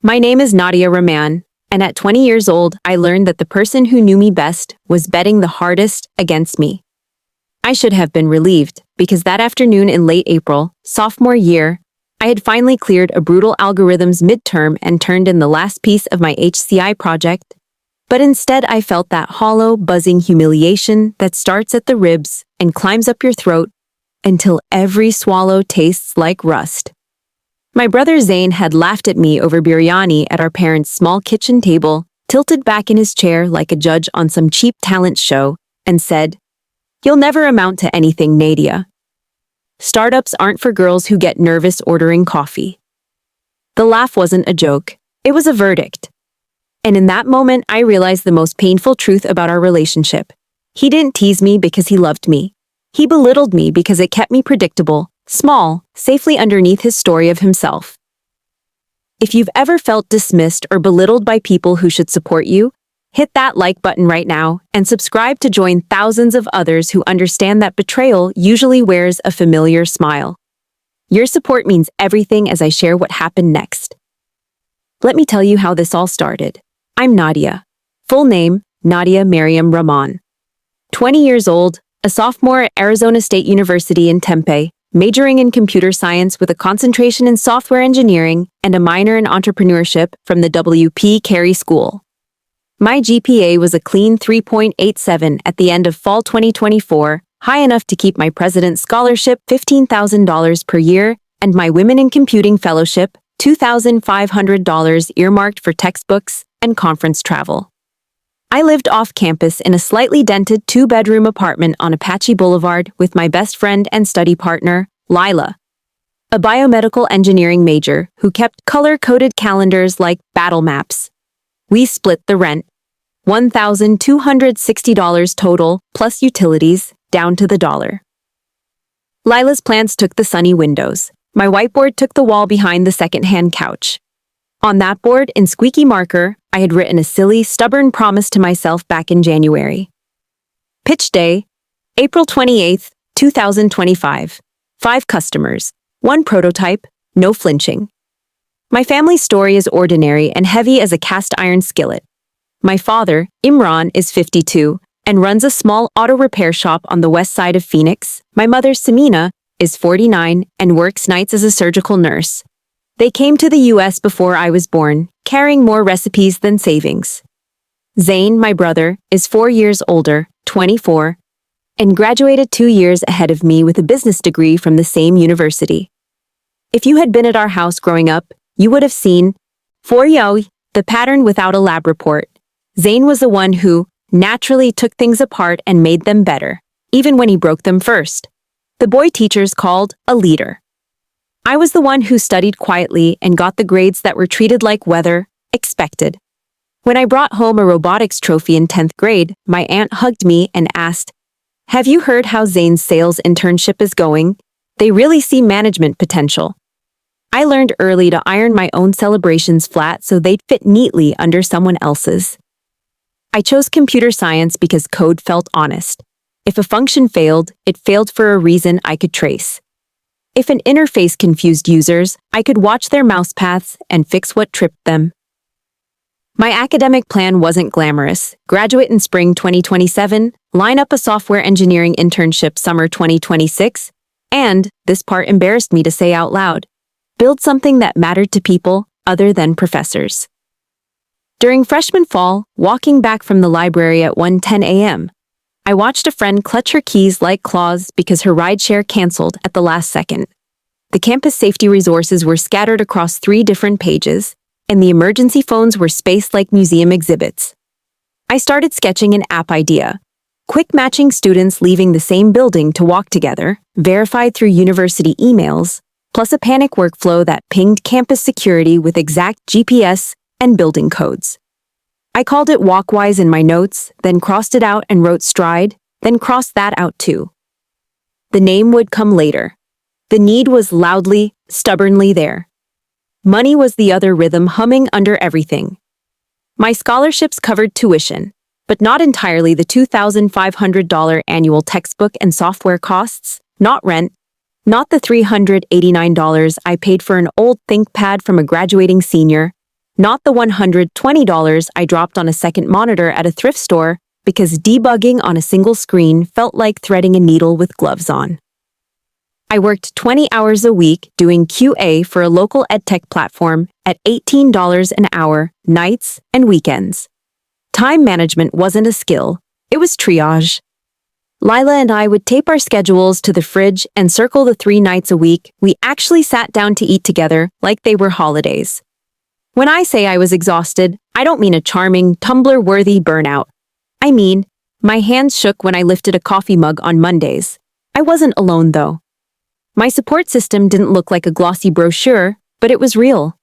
My name is Nadia Rahman, and at 20 years old, I learned that the person who knew me best was betting the hardest against me. I should have been relieved, because that afternoon in late April, sophomore year, I had finally cleared a brutal algorithms midterm and turned in the last piece of my HCI project. But instead, I felt that hollow, buzzing humiliation that starts at the ribs and climbs up your throat until every swallow tastes like rust. My brother Zain had laughed at me over biryani at our parents' small kitchen table, tilted back in his chair like a judge on some cheap talent show, and said, "You'll never amount to anything, Nadia. Startups aren't for girls who get nervous ordering coffee." The laugh wasn't a joke, it was a verdict. And in that moment, I realized the most painful truth about our relationship. He didn't tease me because he loved me. He belittled me because it kept me predictable, small, safely underneath his story of himself. If you've ever felt dismissed or belittled by people who should support you, hit that like button right now and subscribe to join thousands of others who understand that betrayal usually wears a familiar smile. Your support means everything as I share what happened next. Let me tell you how this all started. I'm Nadia. Full name, Nadia Mariam Rahman. 20 years old, a sophomore at Arizona State University in Tempe, majoring in computer science with a concentration in software engineering and a minor in entrepreneurship from the W.P. Carey School. My GPA was a clean 3.87 at the end of fall 2024, high enough to keep my President's Scholarship $15,000 per year and my Women in Computing Fellowship $2,500 earmarked for textbooks and conference travel. I lived off campus in a slightly dented 2-bedroom apartment on Apache Boulevard with my best friend and study partner, Lila, a biomedical engineering major who kept color-coded calendars like battle maps. We split the rent, $1,260 total plus utilities, down to the dollar. Lila's plants took the sunny windows. My whiteboard took the wall behind the second-hand couch. On that board, in squeaky marker, I had written a silly, stubborn promise to myself back in January. Pitch day, April 28th, 2025. 5 customers, 1 prototype, no flinching. My family's story is ordinary and heavy as a cast iron skillet. My father, Imran, is 52 and runs a small auto repair shop on the west side of Phoenix. My mother, Samina, is 49 and works nights as a surgical nurse. They came to the US before I was born, carrying more recipes than savings. Zain, my brother, is 4 years older, 24, and graduated 2 years ahead of me with a business degree from the same university. If you had been at our house growing up, you would have seen, for Yo, the pattern without a lab report. Zain was the one who naturally took things apart and made them better, even when he broke them first. The boy teachers called a leader. I was the one who studied quietly and got the grades that were treated like weather, expected. When I brought home a robotics trophy in 10th grade, my aunt hugged me and asked, "Have you heard how Zane's sales internship is going? They really see management potential." I learned early to iron my own celebrations flat so they'd fit neatly under someone else's. I chose computer science because code felt honest. If a function failed, it failed for a reason I could trace. If an interface confused users, I could watch their mouse paths and fix what tripped them. My academic plan wasn't glamorous. Graduate in spring 2027, line up a software engineering internship summer 2026, and, this part embarrassed me to say out loud, build something that mattered to people other than professors. During freshman fall, walking back from the library at 1:10 a.m., I watched a friend clutch her keys like claws because her rideshare canceled at the last second. The campus safety resources were scattered across 3 different pages, and the emergency phones were spaced like museum exhibits. I started sketching an app idea. Quick matching students leaving the same building to walk together, verified through university emails, plus a panic workflow that pinged campus security with exact GPS and building codes. I called it Walkwise in my notes, then crossed it out and wrote Stride, then crossed that out too. The name would come later. The need was loudly, stubbornly there. Money was the other rhythm humming under everything. My scholarships covered tuition, but not entirely the $2,500 annual textbook and software costs, not rent, not the $389 I paid for an old ThinkPad from a graduating senior, not the $120 I dropped on a second monitor at a thrift store because debugging on a single screen felt like threading a needle with gloves on. I worked 20 hours a week doing QA for a local edtech platform at $18 an hour, nights and weekends. Time management wasn't a skill, it was triage. Lila and I would tape our schedules to the fridge and circle the 3 nights a week we actually sat down to eat together like they were holidays. When I say I was exhausted, I don't mean a charming, Tumblr-worthy burnout. I mean, my hands shook when I lifted a coffee mug on Mondays. I wasn't alone, though. My support system didn't look like a glossy brochure, but it was real.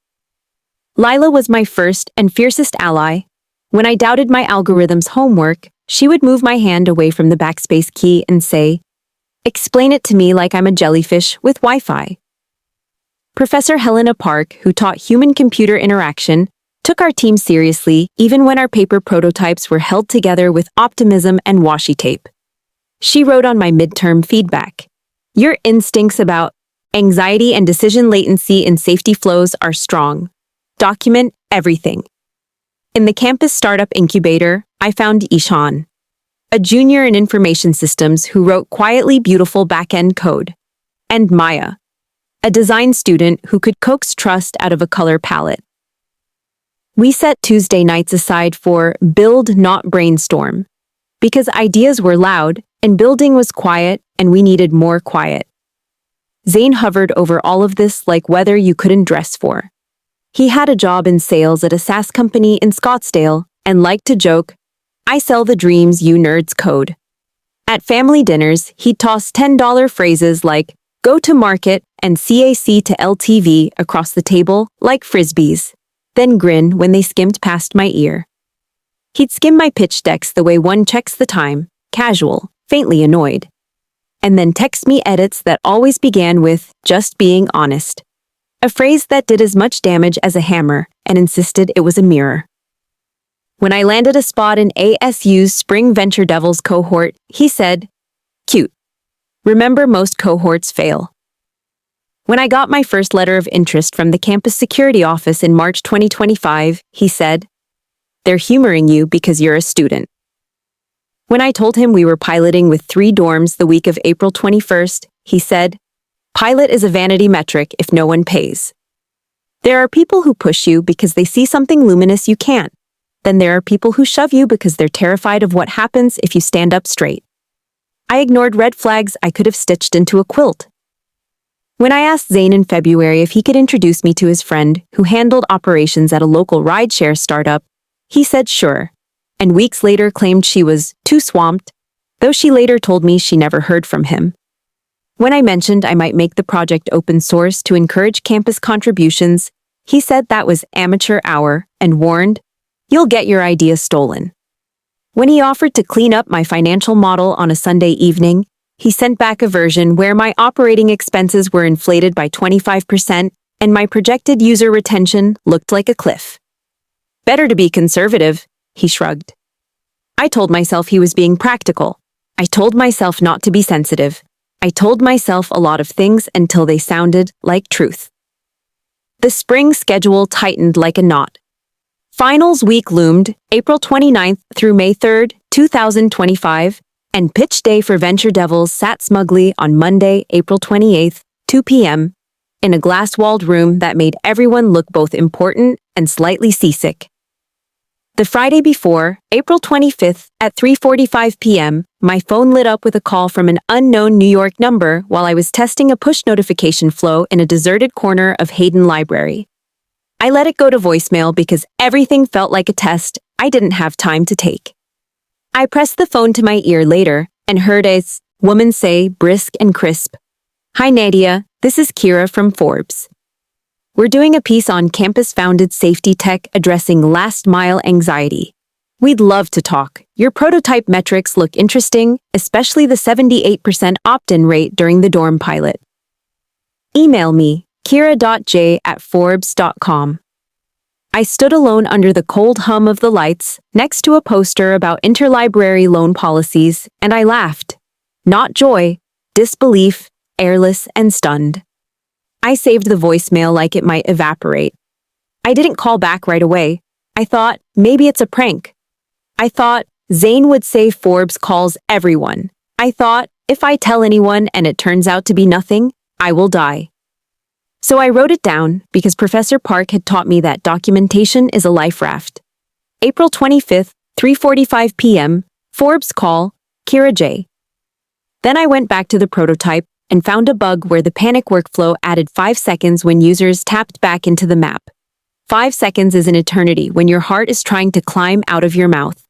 Lila was my first and fiercest ally. When I doubted my algorithm's homework, she would move my hand away from the backspace key and say, "Explain it to me like I'm a jellyfish with Wi-Fi." Professor Helena Park, who taught human-computer interaction, took our team seriously even when our paper prototypes were held together with optimism and washi tape. She wrote on my midterm feedback, "Your instincts about anxiety and decision latency in safety flows are strong. Document everything." In the campus startup incubator, I found Ishan, a junior in information systems who wrote quietly beautiful back-end code, and Maya, a design student who could coax trust out of a color palette. We set Tuesday nights aside for build, not brainstorm, because ideas were loud and building was quiet and we needed more quiet. Zane hovered over all of this like weather you couldn't dress for. He had a job in sales at a SaaS company in Scottsdale and liked to joke, "I sell the dreams you nerds code." At family dinners, he'd toss $10 phrases like "go to market" and "CAC to LTV" across the table like frisbees, then grin when they skimmed past my ear. He'd skim my pitch decks the way one checks the time, casual, faintly annoyed, and then text me edits that always began with "just being honest," a phrase that did as much damage as a hammer and insisted it was a mirror. When I landed a spot in ASU's Spring Venture Devils cohort, he said, "Cute. Remember, most cohorts fail." When I got my first letter of interest from the campus security office in March 2025, he said, "They're humoring you because you're a student." When I told him we were piloting with 3 dorms the week of April 21st, he said, "Pilot is a vanity metric if no one pays. There are people who push you because they see something luminous you can't. Then there are people who shove you because they're terrified of what happens if you stand up straight." I ignored red flags I could have stitched into a quilt. When I asked Zane in February if he could introduce me to his friend who handled operations at a local rideshare startup, he said sure, and weeks later claimed she was too swamped, though she later told me she never heard from him. When I mentioned I might make the project open source to encourage campus contributions, he said that was amateur hour and warned, "You'll get your idea stolen." When he offered to clean up my financial model on a Sunday evening, he sent back a version where my operating expenses were inflated by 25% and my projected user retention looked like a cliff. "Better to be conservative," he shrugged. I told myself he was being practical. I told myself not to be sensitive. I told myself a lot of things until they sounded like truth. The spring schedule tightened like a knot. Finals week loomed, April 29th through May 3rd, 2025, and pitch day for Venture Devils sat smugly on Monday, April 28th, 2 p.m., in a glass-walled room that made everyone look both important and slightly seasick. The Friday before, April 25th, at 3:45 p.m., my phone lit up with a call from an unknown New York number while I was testing a push notification flow in a deserted corner of Hayden Library. I let it go to voicemail because everything felt like a test I didn't have time to take. I pressed the phone to my ear later and heard a woman say, brisk and crisp, "Hi Nadia, this is Kira from Forbes. We're doing a piece on campus-founded safety tech addressing last-mile anxiety. We'd love to talk. Your prototype metrics look interesting, especially the 78% opt-in rate during the dorm pilot. Email me, kira.j@forbes.com. I stood alone under the cold hum of the lights, next to a poster about interlibrary loan policies, and I laughed. Not joy, disbelief, airless and stunned. I saved the voicemail like it might evaporate. I didn't call back right away. I thought, maybe it's a prank. I thought, Zayn would say Forbes calls everyone. I thought, if I tell anyone and it turns out to be nothing, I will die. So I wrote it down because Professor Park had taught me that documentation is a life raft. April 25th, 3:45 p.m., Forbes call, Kira J. Then I went back to the prototype and found a bug where the panic workflow added 5 seconds when users tapped back into the map. 5 seconds is an eternity when your heart is trying to climb out of your mouth.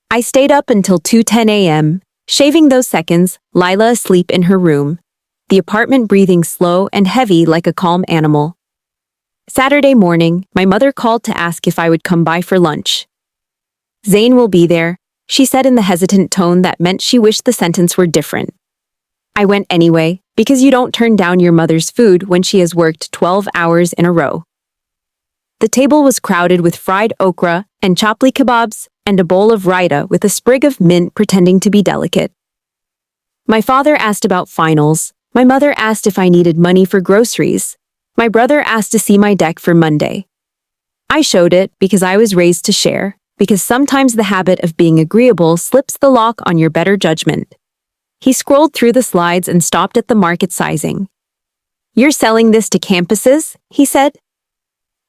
I stayed up until 2:10 a.m., shaving those seconds, Lila asleep in her room, the apartment breathing slow and heavy like a calm animal. Saturday morning, my mother called to ask if I would come by for lunch. Zayn will be there, she said in the hesitant tone that meant she wished the sentence were different. I went anyway, because you don't turn down your mother's food when she has worked 12 hours in a row. The table was crowded with fried okra and chapli kebabs and a bowl of raita with a sprig of mint pretending to be delicate. My father asked about finals. My mother asked if I needed money for groceries. My brother asked to see my deck for Monday. I showed it because I was raised to share, because sometimes the habit of being agreeable slips the lock on your better judgment. He scrolled through the slides and stopped at the market sizing. "You're selling this to campuses?" he said.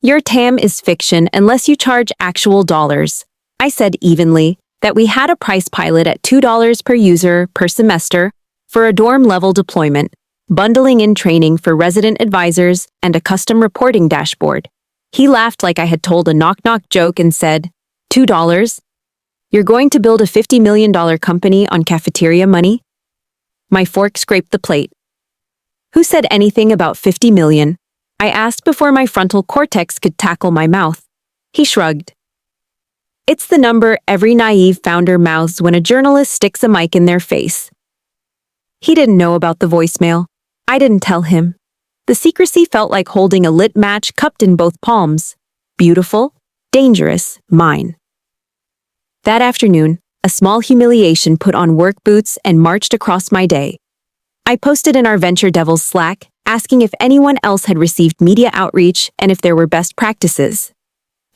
"Your TAM is fiction unless you charge actual dollars." I said evenly that we had a price pilot at $2 per user per semester for a dorm-level deployment, bundling in training for resident advisors and a custom reporting dashboard. He laughed like I had told a knock-knock joke and said, $2? You're going to build a $50 million company on cafeteria money? My fork scraped the plate. Who said anything about 50 million? I asked before my frontal cortex could tackle my mouth. He shrugged. It's the number every naive founder mouths when a journalist sticks a mic in their face. He didn't know about the voicemail. I didn't tell him. The secrecy felt like holding a lit match cupped in both palms. Beautiful, dangerous, mine. That afternoon, a small humiliation put on work boots and marched across my day. I posted in our Venture Devils Slack, asking if anyone else had received media outreach and if there were best practices.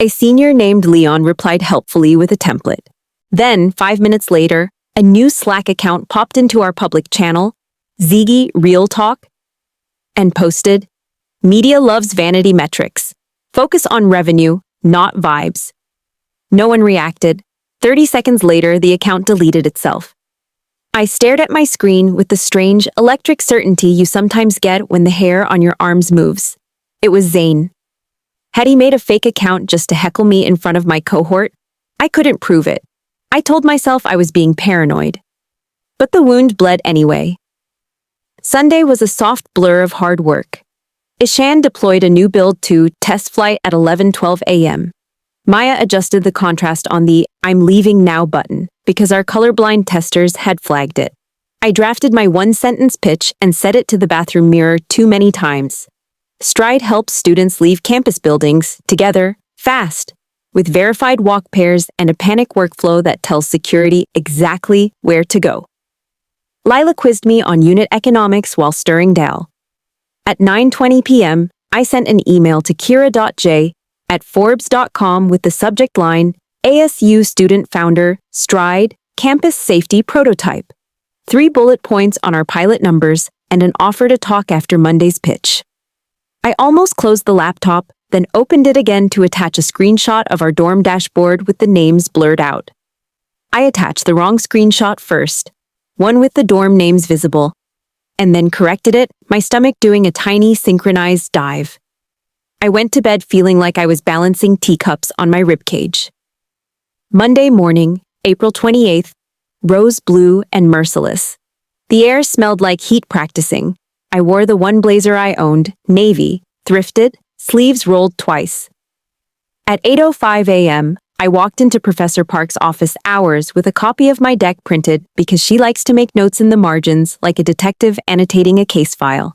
A senior named Leon replied helpfully with a template. Then, 5 minutes later, a new Slack account popped into our public channel, Ziggy Real Talk, and posted, "Media loves vanity metrics. Focus on revenue, not vibes." No one reacted. 30 seconds later, the account deleted itself. I stared at my screen with the strange, electric certainty you sometimes get when the hair on your arms moves. It was Zayn. Had he made a fake account just to heckle me in front of my cohort? I couldn't prove it. I told myself I was being paranoid. But the wound bled anyway. Sunday was a soft blur of hard work. Ishan deployed a new build to test flight at 11:12 a.m. Maya adjusted the contrast on the "I'm leaving now" button because our colorblind testers had flagged it. I drafted my one-sentence pitch and set it to the bathroom mirror too many times. Stride helps students leave campus buildings, together, fast, with verified walk pairs and a panic workflow that tells security exactly where to go. Lila quizzed me on unit economics while stirring dal. At 9:20 p.m., I sent an email to kira.j@forbes.com with the subject line, ASU Student Founder, Stride, Campus Safety Prototype. 3 bullet points on our pilot numbers and an offer to talk after Monday's pitch. I almost closed the laptop, then opened it again to attach a screenshot of our dorm dashboard with the names blurred out. I attached the wrong screenshot first, one with the dorm names visible, and then corrected it, my stomach doing a tiny synchronized dive. I went to bed feeling like I was balancing teacups on my ribcage. Monday morning, April 28th, rose blue and merciless. The air smelled like heat practicing. I wore the one blazer I owned, navy, thrifted, sleeves rolled twice. At 8:05 a.m., I walked into Professor Park's office hours with a copy of my deck printed because she likes to make notes in the margins like a detective annotating a case file.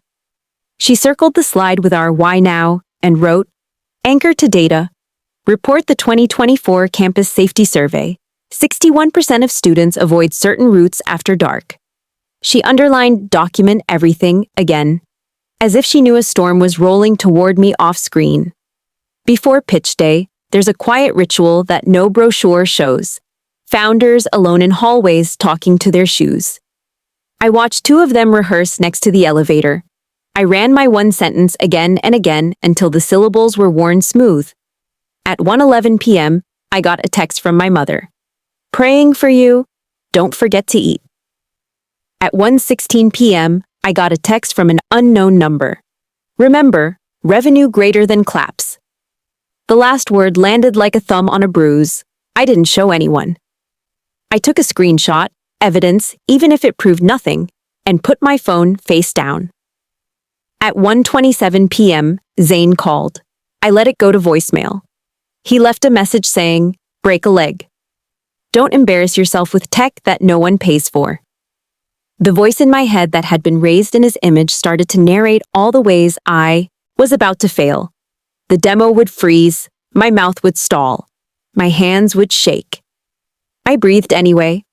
She circled the slide with our "Why Now?" and wrote, "Anchor to data. Report the 2024 Campus Safety Survey. 61% of students avoid certain routes after dark." She underlined "document everything" again, as if she knew a storm was rolling toward me off-screen. Before pitch day, there's a quiet ritual that no brochure shows. Founders alone in hallways talking to their shoes. I watched two of them rehearse next to the elevator. I ran my one sentence again and again until the syllables were worn smooth. At 1:11 p.m., I got a text from my mother. Praying for you. Don't forget to eat. At 1:16 p.m., I got a text from an unknown number. Remember, revenue greater than claps. The last word landed like a thumb on a bruise. I didn't show anyone. I took a screenshot, evidence, even if it proved nothing, and put my phone face down. At 1:27 p.m., Zane called. I let it go to voicemail. He left a message saying, break a leg. Don't embarrass yourself with tech that no one pays for. The voice in my head that had been raised in his image started to narrate all the ways I was about to fail. The demo would freeze, my mouth would stall, my hands would shake. I breathed anyway.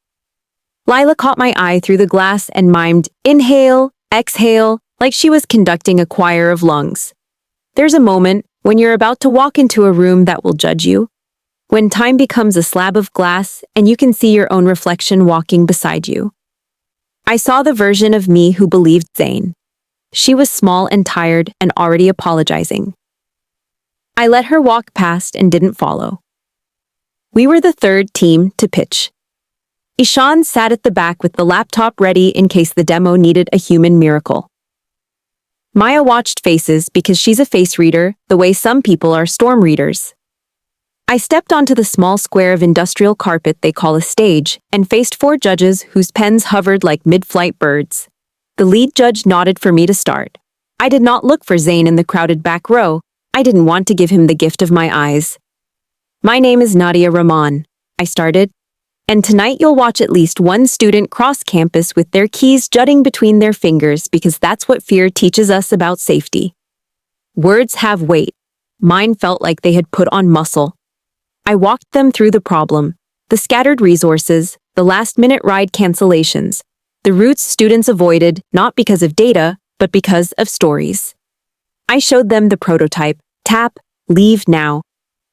Lila caught my eye through the glass and mimed, inhale, exhale, like she was conducting a choir of lungs. There's a moment when you're about to walk into a room that will judge you, when time becomes a slab of glass and you can see your own reflection walking beside you. I saw the version of me who believed Zane. She was small and tired and already apologizing. I let her walk past and didn't follow. We were the third team to pitch. Ishan sat at the back with the laptop ready in case the demo needed a human miracle. Maya watched faces because she's a face reader the way some people are storm readers. I stepped onto the small square of industrial carpet they call a stage and faced four judges whose pens hovered like mid-flight birds. The lead judge nodded for me to start. I did not look for Zane in the crowded back row. I didn't want to give him the gift of my eyes. My name is Nadia Rahman, I started. And tonight you'll watch at least one student cross campus with their keys jutting between their fingers because that's what fear teaches us about safety. Words have weight. Mine felt like they had put on muscle. I walked them through the problem, the scattered resources, the last-minute ride cancellations, the routes students avoided not because of data, but because of stories. I showed them the prototype, tap, leave now,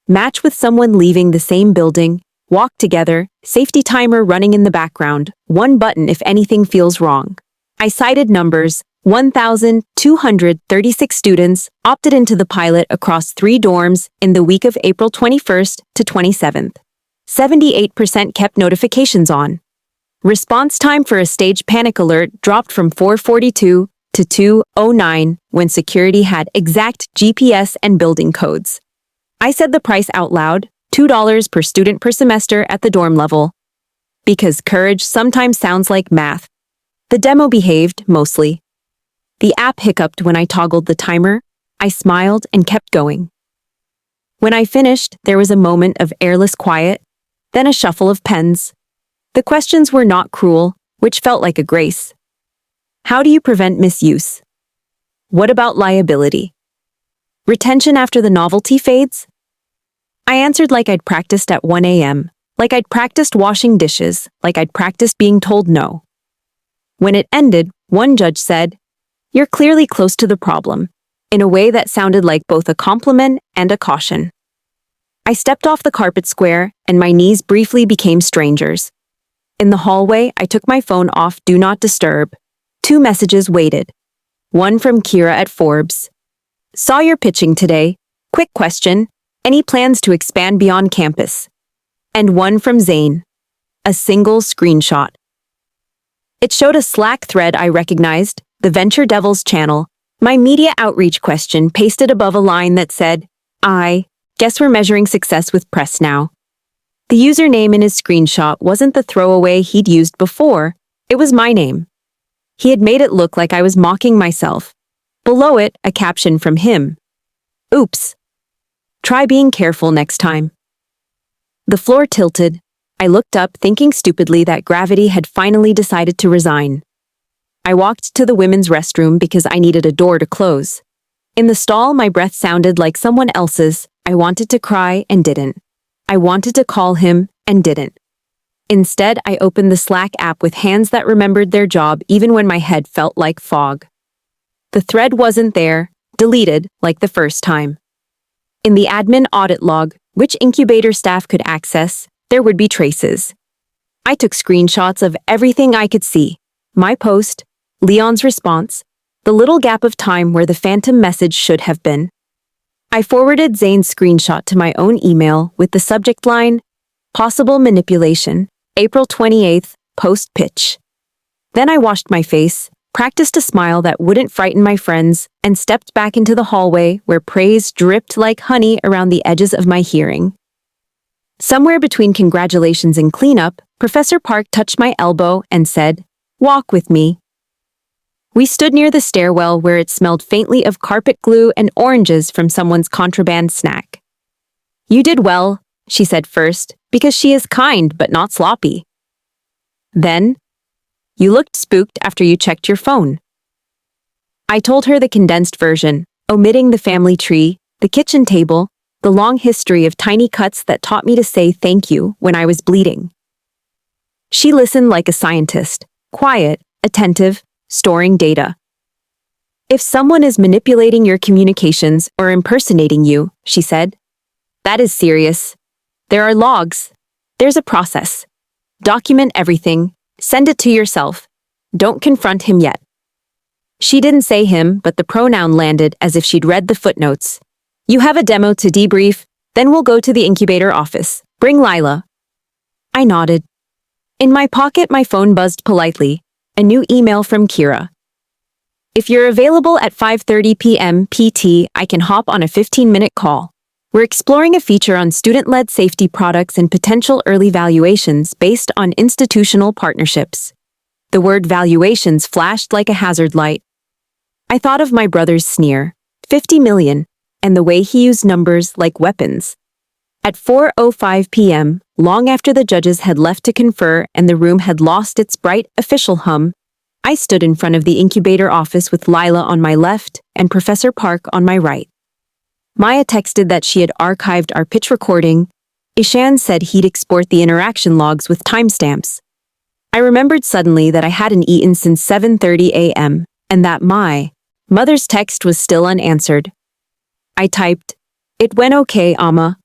match with someone leaving the same building, walk together, safety timer running in the background, one button if anything feels wrong. I cited numbers, 1,236 students opted into the pilot across 3 dorms in the week of April 21st to 27th. 78% kept notifications on. Response time for a stage panic alert dropped from 4:42 to 2:09 when security had exact GPS and building codes. I said the price out loud, $2 per student per semester at the dorm level. Because courage sometimes sounds like math. The demo behaved, mostly. The app hiccuped when I toggled the timer. I smiled and kept going. When I finished, there was a moment of airless quiet, then a shuffle of pens. The questions were not cruel, which felt like a grace. How do you prevent misuse? What about liability? Retention after the novelty fades? I answered like I'd practiced at 1 a.m., like I'd practiced washing dishes, like I'd practiced being told no. When it ended, one judge said, "You're clearly close to the problem," in a way that sounded like both a compliment and a caution. I stepped off the carpet square, and my knees briefly became strangers. In the hallway, I took my phone off Do Not Disturb. 2 messages waited. One from Kira at Forbes. Saw your pitching today. Quick question. Any plans to expand beyond campus? And one from Zane. A single screenshot. It showed a Slack thread I recognized, the Venture Devils channel, my media outreach question pasted above a line that said, I guess we're measuring success with press now. The username in his screenshot wasn't the throwaway he'd used before, it was my name. He had made it look like I was mocking myself. Below it, a caption from him. Oops. Try being careful next time. The floor tilted. I looked up, thinking stupidly that gravity had finally decided to resign. I walked to the women's restroom because I needed a door to close. In the stall, my breath sounded like someone else's. I wanted to cry and didn't. I wanted to call him and didn't. Instead, I opened the Slack app with hands that remembered their job even when my head felt like fog. The thread wasn't there, deleted like the first time. In the admin audit log, which incubator staff could access, there would be traces. I took screenshots of everything I could see. My post, Leon's response, the little gap of time where the phantom message should have been. I forwarded Zane's screenshot to my own email with the subject line, Possible Manipulation, April 28th, Post Pitch. Then I washed my face, practiced a smile that wouldn't frighten my friends, and stepped back into the hallway where praise dripped like honey around the edges of my hearing. Somewhere between congratulations and cleanup, Professor Park touched my elbow and said, "Walk with me." We stood near the stairwell where it smelled faintly of carpet glue and oranges from someone's contraband snack. "You did well," she said first, because she is kind but not sloppy. Then, "You looked spooked after you checked your phone." I told her the condensed version, omitting the family tree, the kitchen table, the long history of tiny cuts that taught me to say thank you when I was bleeding. She listened like a scientist, quiet, attentive, storing data. "If someone is manipulating your communications or impersonating you," she said, "that is serious. There are logs. There's a process. Document everything. Send it to yourself. Don't confront him yet." She didn't say him, but the pronoun landed as if she'd read the footnotes. "You have a demo to debrief, then we'll go to the incubator office. Bring Lila." I nodded. In my pocket, my phone buzzed politely. A new email from Kira. "If you're available at 5:30 p.m. PT, I can hop on a 15-minute call. We're exploring a feature on student-led safety products and potential early valuations based on institutional partnerships." The word valuations flashed like a hazard light. I thought of my brother's sneer, 50 million, and the way he used numbers like weapons. At 4:05 p.m., long after the judges had left to confer and the room had lost its bright official hum, I stood in front of the incubator office with Lila on my left and Professor Park on my right. Maya texted that she had archived our pitch recording. Ishan said he'd export the interaction logs with timestamps. I remembered suddenly that I hadn't eaten since 7:30 a.m., and that my mother's text was still unanswered. I typed, "It went okay, Amma.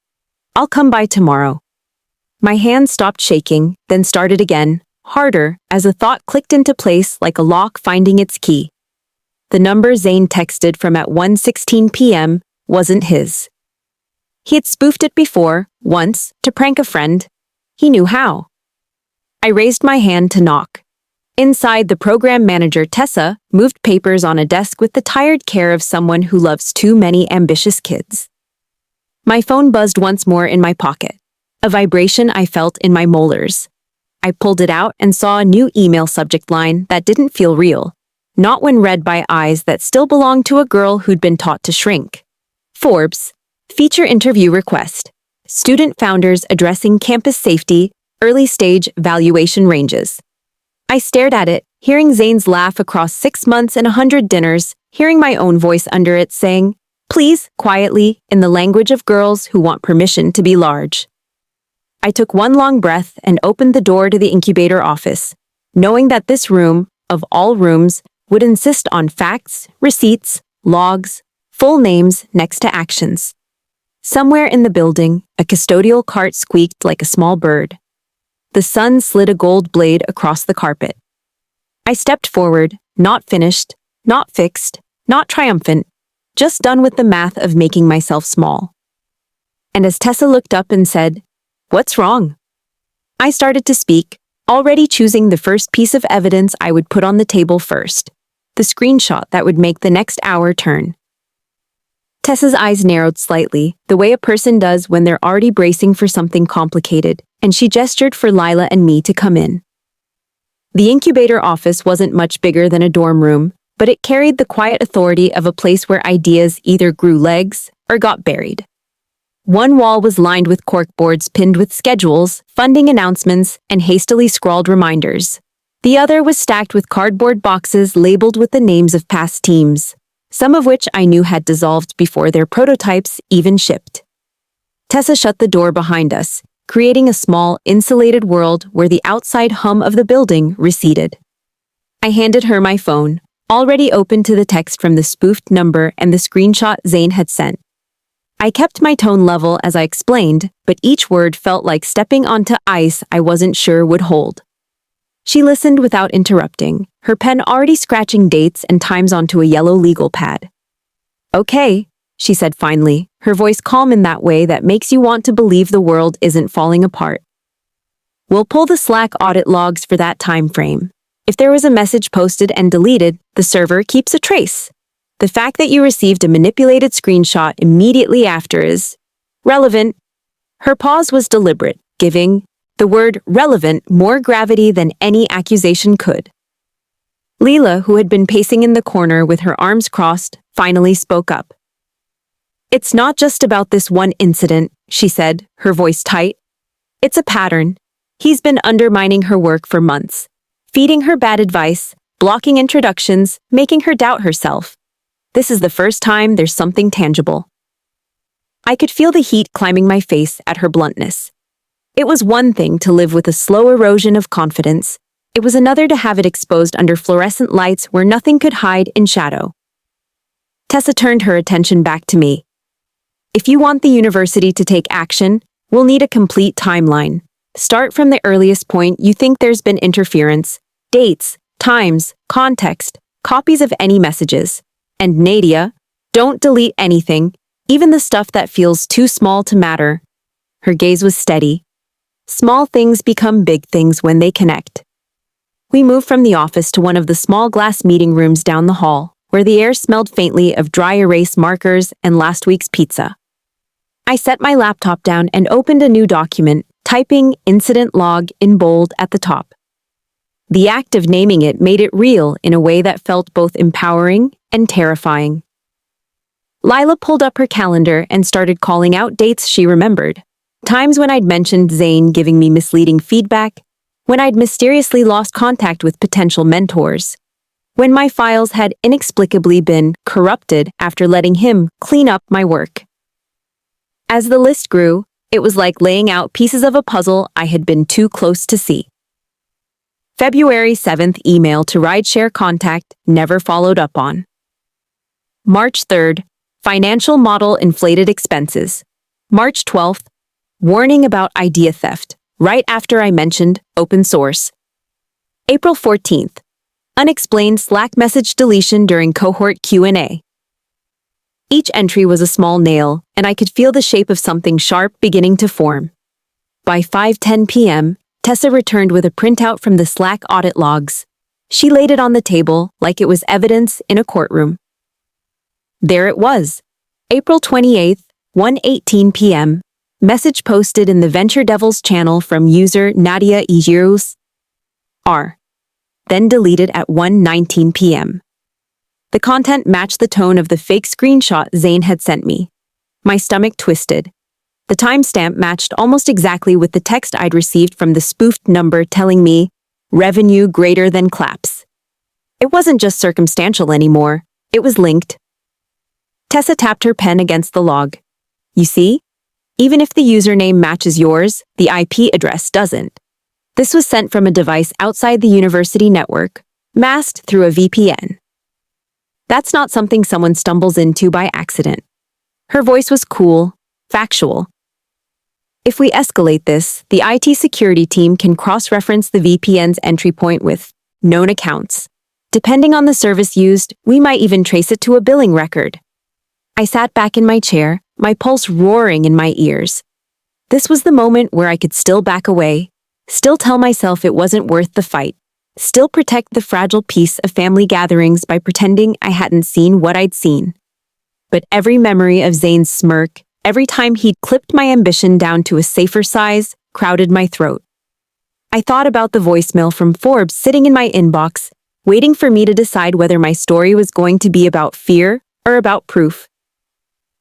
I'll come by tomorrow." My hand stopped shaking, then started again, harder, as a thought clicked into place like a lock finding its key. The number Zane texted from at 1:16 p.m. wasn't his. He had spoofed it before, once, to prank a friend. He knew how. I raised my hand to knock. Inside, the program manager, Tessa, moved papers on a desk with the tired care of someone who loves too many ambitious kids. My phone buzzed once more in my pocket, a vibration I felt in my molars. I pulled it out and saw a new email subject line that didn't feel real, not when read by eyes that still belonged to a girl who'd been taught to shrink. Forbes, feature interview request. Student founders addressing campus safety, early stage valuation ranges. I stared at it, hearing Zane's laugh across 6 months and 100 dinners, hearing my own voice under it saying, "Please," quietly, in the language of girls who want permission to be large. I took one long breath and opened the door to the incubator office, knowing that this room, of all rooms, would insist on facts, receipts, logs, full names next to actions. Somewhere in the building, a custodial cart squeaked like a small bird. The sun slid a gold blade across the carpet. I stepped forward, not finished, not fixed, not triumphant, just done with the math of making myself small. And as Tessa looked up and said, "What's wrong?" I started to speak, already choosing the first piece of evidence I would put on the table first, the screenshot that would make the next hour turn. Tessa's eyes narrowed slightly, the way a person does when they're already bracing for something complicated, and she gestured for Lila and me to come in. The incubator office wasn't much bigger than a dorm room, but it carried the quiet authority of a place where ideas either grew legs or got buried. One wall was lined with corkboards pinned with schedules, funding announcements, and hastily scrawled reminders. The other was stacked with cardboard boxes labeled with the names of past teams, some of which I knew had dissolved before their prototypes even shipped. Tessa shut the door behind us, creating a small, insulated world where the outside hum of the building receded. I handed her my phone, already open to the text from the spoofed number and the screenshot Zane had sent. I kept my tone level as I explained, but each word felt like stepping onto ice I wasn't sure would hold. She listened without interrupting, her pen already scratching dates and times onto a yellow legal pad. "Okay," she said finally, her voice calm in that way that makes you want to believe the world isn't falling apart. "We'll pull the Slack audit logs for that time frame. If there was a message posted and deleted, the server keeps a trace. The fact that you received a manipulated screenshot immediately after is relevant." Her pause was deliberate, giving the word relevant more gravity than any accusation could. Leela, who had been pacing in the corner with her arms crossed, finally spoke up. "It's not just about this one incident," she said, her voice tight. "It's a pattern. He's been undermining her work for months, feeding her bad advice, blocking introductions, making her doubt herself. This is the first time there's something tangible." I could feel the heat climbing my face at her bluntness. It was one thing to live with a slow erosion of confidence. It was another to have it exposed under fluorescent lights where nothing could hide in shadow. Tessa turned her attention back to me. "If you want the university to take action, we'll need a complete timeline. Start from the earliest point you think there's been interference, dates, times, context, copies of any messages. And Nadia, don't delete anything, even the stuff that feels too small to matter." Her gaze was steady. Small things become big things when they connect. We moved from the office to one of the small glass meeting rooms down the hall, where the air smelled faintly of dry erase markers and last week's pizza. I set my laptop down and opened a new document, typing incident log in bold at the top. The act of naming it made it real in a way that felt both empowering and terrifying. Lila pulled up her calendar and started calling out dates she remembered. Times when I'd mentioned Zane giving me misleading feedback, when I'd mysteriously lost contact with potential mentors, when my files had inexplicably been corrupted after letting him clean up my work. As the list grew, it was like laying out pieces of a puzzle I had been too close to see. February 7th email to rideshare contact never followed up on. March 3rd, financial model inflated expenses. March 12th, warning about idea theft, right after I mentioned open source. April 14th, unexplained Slack message deletion during cohort Q&A. Each entry was a small nail, and I could feel the shape of something sharp beginning to form. By 5:10 p.m., Tessa returned with a printout from the Slack audit logs. She laid it on the table like it was evidence in a courtroom. There it was, April 28th, 1:18 p.m., message posted in the Venture Devils channel from user Nadia Ijirus R. Then deleted at 1:19 p.m. The content matched the tone of the fake screenshot Zane had sent me. My stomach twisted. The timestamp matched almost exactly with the text I'd received from the spoofed number telling me, revenue greater than claps. It wasn't just circumstantial anymore, it was linked. Tessa tapped her pen against the log. "You see? Even if the username matches yours, the IP address doesn't. This was sent from a device outside the university network, masked through a VPN. That's not something someone stumbles into by accident." Her voice was cool, factual. "If we escalate this, the IT security team can cross-reference the VPN's entry point with known accounts. Depending on the service used, we might even trace it to a billing record." I sat back in my chair, my pulse roaring in my ears. This was the moment where I could still back away, still tell myself it wasn't worth the fight, still protect the fragile peace of family gatherings by pretending I hadn't seen what I'd seen. But every memory of Zane's smirk, every time he'd clipped my ambition down to a safer size, crowded my throat. I thought about the voicemail from Forbes sitting in my inbox, waiting for me to decide whether my story was going to be about fear or about proof.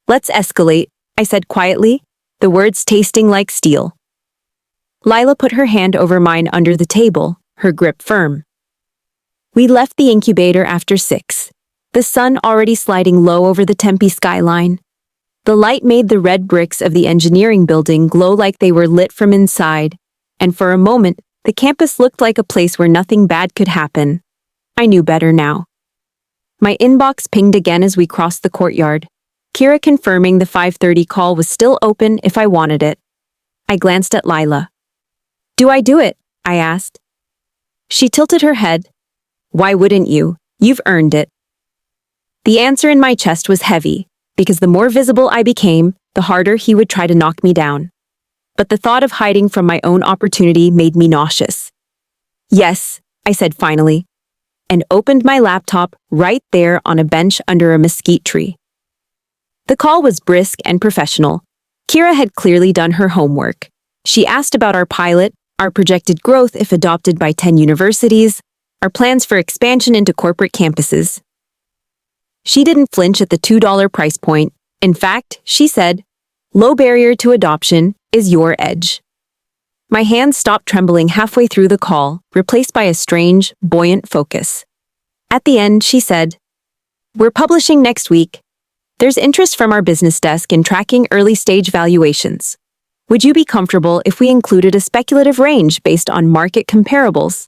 "Let's escalate," I said quietly, the words tasting like steel. Lila put her hand over mine under the table, her grip firm. We left the incubator after 6, the sun already sliding low over the Tempe skyline. The light made the red bricks of the engineering building glow like they were lit from inside, and for a moment, the campus looked like a place where nothing bad could happen. I knew better now. My inbox pinged again as we crossed the courtyard. Kira confirming the 5:30 call was still open if I wanted it. I glanced at Lila. "Do I do it?" I asked. She tilted her head. "Why wouldn't you? You've earned it." The answer in my chest was heavy, because the more visible I became, the harder he would try to knock me down. But the thought of hiding from my own opportunity made me nauseous. "Yes," I said finally, and opened my laptop right there on a bench under a mesquite tree. The call was brisk and professional. Kira had clearly done her homework. She asked about our pilot, our projected growth if adopted by 10 universities, our plans for expansion into corporate campuses. She didn't flinch at the $2 price point. In fact, she said, "Low barrier to adoption is your edge." My hands stopped trembling halfway through the call, replaced by a strange, buoyant focus. At the end, she said, "We're publishing next week. There's interest from our business desk in tracking early-stage valuations. Would you be comfortable if we included a speculative range based on market comparables?"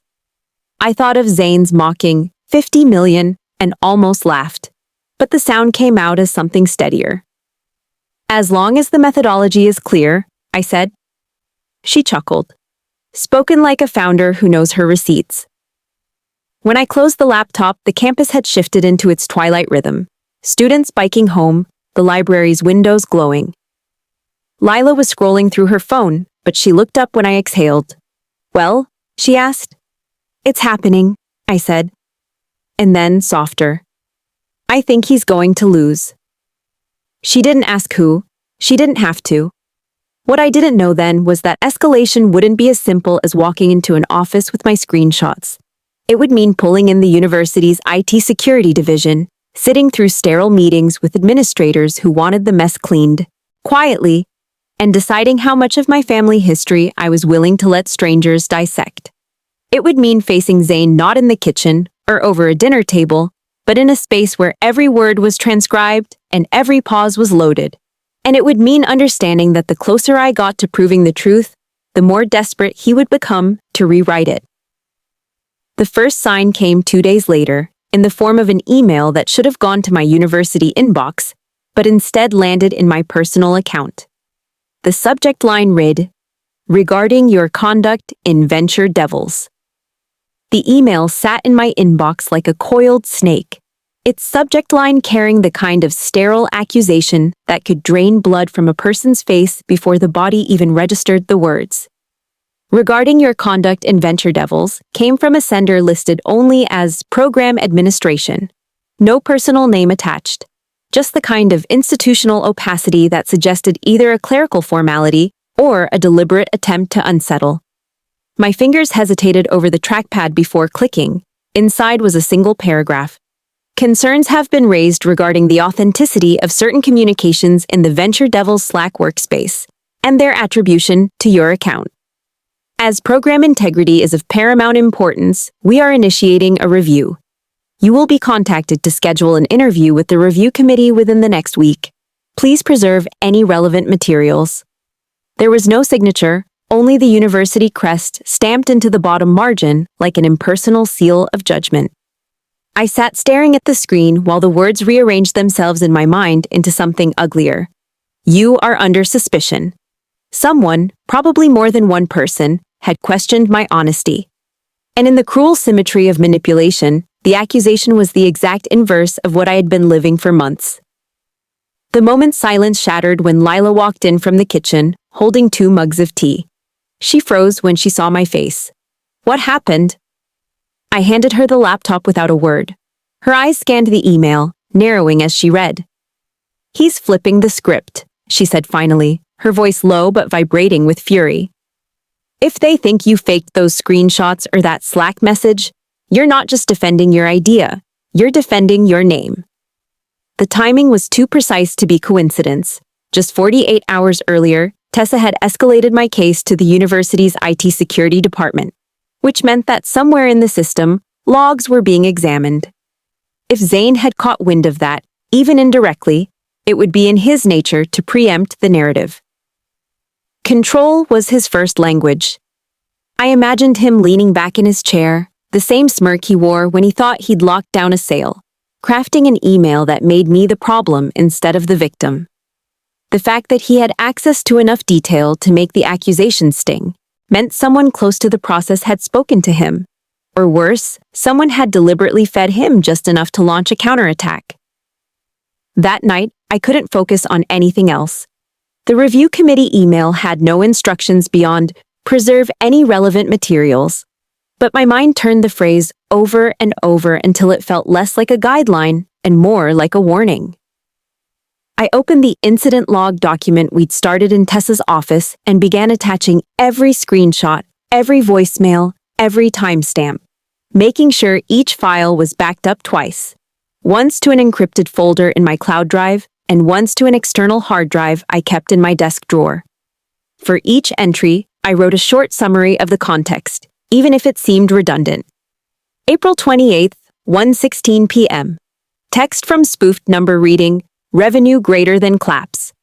I thought of Zane's mocking 50 million and almost laughed, but the sound came out as something steadier. "As long as the methodology is clear," I said. She chuckled. Spoken like a founder who knows her receipts. When I closed the laptop, the campus had shifted into its twilight rhythm. Students biking home, the library's windows glowing. Lila was scrolling through her phone, but she looked up when I exhaled. "Well?" she asked. "It's happening," I said. And then, softer. "I think he's going to lose." She didn't ask who. She didn't have to. What I didn't know then was that escalation wouldn't be as simple as walking into an office with my screenshots. It would mean pulling in the university's IT security division, sitting through sterile meetings with administrators who wanted the mess cleaned, quietly, and deciding how much of my family history I was willing to let strangers dissect. It would mean facing Zane not in the kitchen or over a dinner table, but in a space where every word was transcribed and every pause was loaded. And it would mean understanding that the closer I got to proving the truth, the more desperate he would become to rewrite it. The first sign came 2 days later, in the form of an email that should have gone to my university inbox, but instead landed in my personal account. The subject line read, "Regarding your conduct in Venture Devils." The email sat in my inbox like a coiled snake, its subject line carrying the kind of sterile accusation that could drain blood from a person's face before the body even registered the words. "Regarding your conduct in Venture Devils" came from a sender listed only as Program Administration. No personal name attached. Just the kind of institutional opacity that suggested either a clerical formality or a deliberate attempt to unsettle. My fingers hesitated over the trackpad before clicking. Inside was a single paragraph. "Concerns have been raised regarding the authenticity of certain communications in the Venture Devils Slack workspace and their attribution to your account. As program integrity is of paramount importance, we are initiating a review. You will be contacted to schedule an interview with the review committee within the next week. Please preserve any relevant materials." There was no signature, only the university crest stamped into the bottom margin like an impersonal seal of judgment. I sat staring at the screen while the words rearranged themselves in my mind into something uglier. "You are under suspicion." Someone, probably more than one person, had questioned my honesty. And in the cruel symmetry of manipulation, the accusation was the exact inverse of what I had been living for months. The moment's silence shattered when Lila walked in from the kitchen, holding 2 mugs of tea. She froze when she saw my face. "What happened?" I handed her the laptop without a word. Her eyes scanned the email, narrowing as she read. "He's flipping the script," she said finally, her voice low but vibrating with fury. "If they think you faked those screenshots or that Slack message, you're not just defending your idea, you're defending your name." The timing was too precise to be coincidence. Just 48 hours earlier, Tessa had escalated my case to the university's IT security department, which meant that somewhere in the system, logs were being examined. If Zane had caught wind of that, even indirectly, it would be in his nature to preempt the narrative. Control was his first language. I imagined him leaning back in his chair, the same smirk he wore when he thought he'd locked down a sale, crafting an email that made me the problem instead of the victim. The fact that he had access to enough detail to make the accusation sting meant someone close to the process had spoken to him. Or worse, someone had deliberately fed him just enough to launch a counterattack. That night, I couldn't focus on anything else. The review committee email had no instructions beyond preserve any relevant materials. But my mind turned the phrase over and over until it felt less like a guideline and more like a warning. I opened the incident log document we'd started in Tessa's office and began attaching every screenshot, every voicemail, every timestamp, making sure each file was backed up twice, once to an encrypted folder in my cloud drive and once to an external hard drive I kept in my desk drawer. For each entry, I wrote a short summary of the context, even if it seemed redundant. April 28th, 1:16 p.m. Text from spoofed number reading, revenue greater than claps.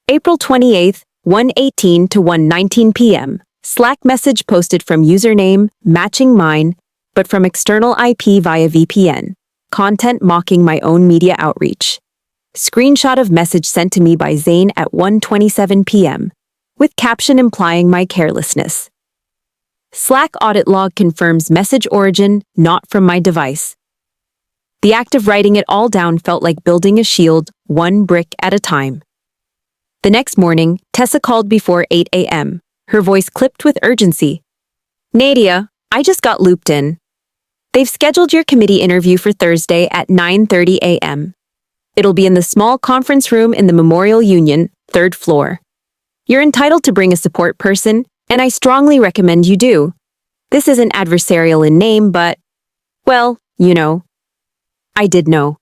April 28th, 1:18 to 1:19 p.m. Slack message posted from username, matching mine, but from external IP via VPN. Content mocking my own media outreach. Screenshot of message sent to me by Zane at 1:27 p.m., with caption implying my carelessness. Slack audit log confirms message origin not from my device. The act of writing it all down felt like building a shield, one brick at a time. The next morning, Tessa called before 8 a.m., her voice clipped with urgency. Nadia, I just got looped in. They've scheduled your committee interview for Thursday at 9:30 a.m. It'll be in the small conference room in the Memorial Union, 3rd floor. You're entitled to bring a support person, and I strongly recommend you do. This isn't adversarial in name, but, well, you know. I did know.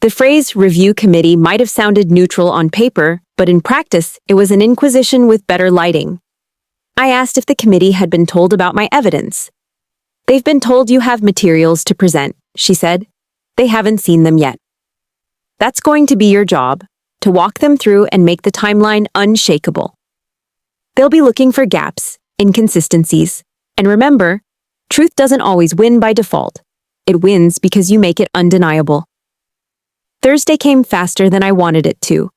The phrase review committee might have sounded neutral on paper, but in practice, it was an inquisition with better lighting. I asked if the committee had been told about my evidence. They've been told you have materials to present, she said. They haven't seen them yet. That's going to be your job, to walk them through and make the timeline unshakable. They'll be looking for gaps, inconsistencies, and remember, truth doesn't always win by default. It wins because you make it undeniable. Thursday came faster than I wanted it to.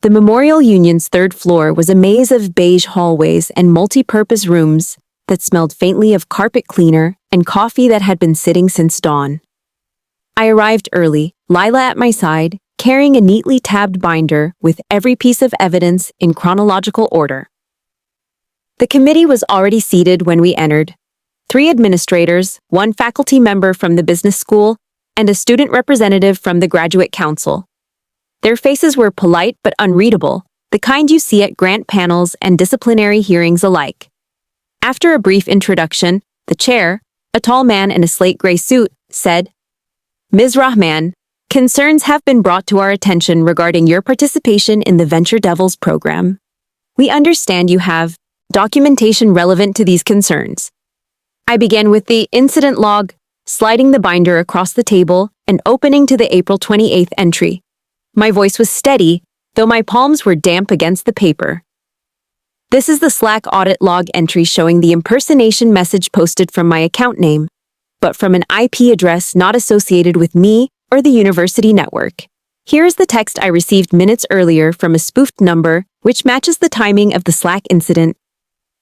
The Memorial Union's 3rd floor was a maze of beige hallways and multi-purpose rooms that smelled faintly of carpet cleaner and coffee that had been sitting since dawn. I arrived early, Lila at my side, carrying a neatly tabbed binder with every piece of evidence in chronological order. The committee was already seated when we entered. 3 administrators, 1 faculty member from the business school, and a student representative from the graduate council. Their faces were polite but unreadable, the kind you see at grant panels and disciplinary hearings alike. After a brief introduction, the chair, a tall man in a slate gray suit, said, Ms. Rahman, concerns have been brought to our attention regarding your participation in the Venture Devils program. We understand you have documentation relevant to these concerns. I began with the incident log, sliding the binder across the table and opening to the April 28th entry. My voice was steady, though my palms were damp against the paper. This is the Slack audit log entry showing the impersonation message posted from my account name, but from an IP address not associated with me or the university network. Here is the text I received minutes earlier from a spoofed number, which matches the timing of the Slack incident.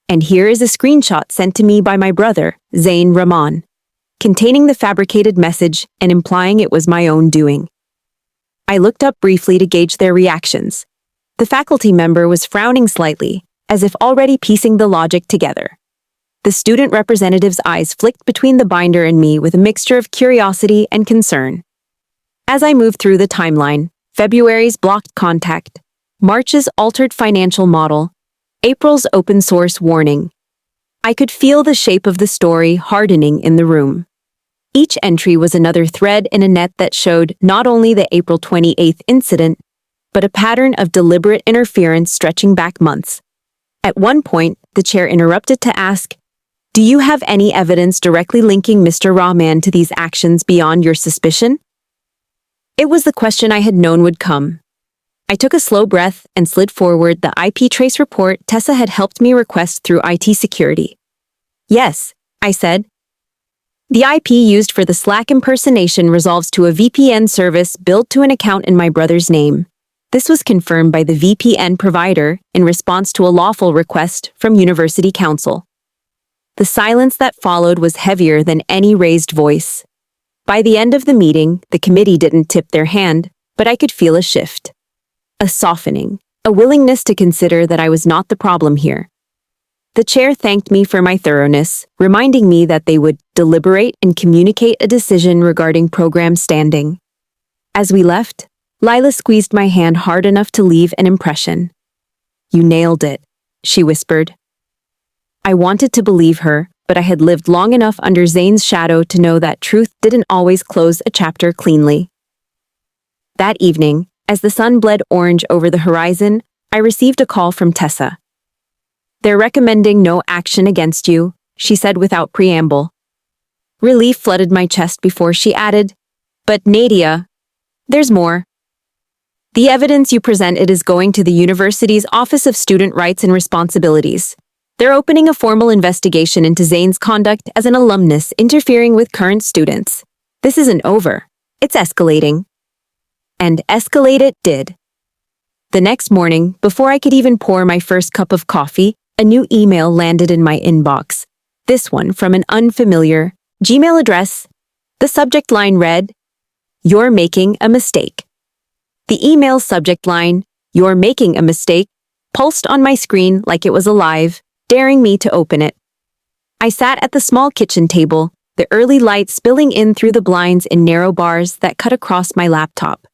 And here is a screenshot sent to me by my brother, Zain Rahman, containing the fabricated message and implying it was my own doing. I looked up briefly to gauge their reactions. The faculty member was frowning slightly, as if already piecing the logic together. The student representative's eyes flicked between the binder and me with a mixture of curiosity and concern. As I moved through the timeline, February's blocked contact, March's altered financial model, April's open source warning, I could feel the shape of the story hardening in the room. Each entry was another thread in a net that showed not only the April 28th incident, but a pattern of deliberate interference stretching back months. At one point, the chair interrupted to ask, "Do you have any evidence directly linking Mr. Rahman to these actions beyond your suspicion?" It was the question I had known would come. I took a slow breath and slid forward the IP trace report Tessa had helped me request through IT security. "Yes," I said. The IP used for the Slack impersonation resolves to a VPN service built to an account in my brother's name. This was confirmed by the VPN provider in response to a lawful request from University Counsel. The silence that followed was heavier than any raised voice. By the end of the meeting, the committee didn't tip their hand, but I could feel a shift. A softening, a willingness to consider that I was not the problem here. The chair thanked me for my thoroughness, reminding me that they would deliberate and communicate a decision regarding program standing. As we left, Lila squeezed my hand hard enough to leave an impression. "You nailed it," she whispered. I wanted to believe her, but I had lived long enough under Zane's shadow to know that truth didn't always close a chapter cleanly. That evening, as the sun bled orange over the horizon, I received a call from Tessa. "They're recommending no action against you," she said without preamble. Relief flooded my chest before she added, "But Nadia, there's more. The evidence you presented is going to the university's Office of Student Rights and Responsibilities. They're opening a formal investigation into Zane's conduct as an alumnus interfering with current students. This isn't over. It's escalating." And escalate it did. The next morning, before I could even pour my first cup of coffee, a new email landed in my inbox. This one from an unfamiliar Gmail address. The subject line read, "You're making a mistake." The email's subject line, "You're making a mistake," pulsed on my screen like it was alive, daring me to open it. I sat at the small kitchen table, the early light spilling in through the blinds in narrow bars that cut across my laptop.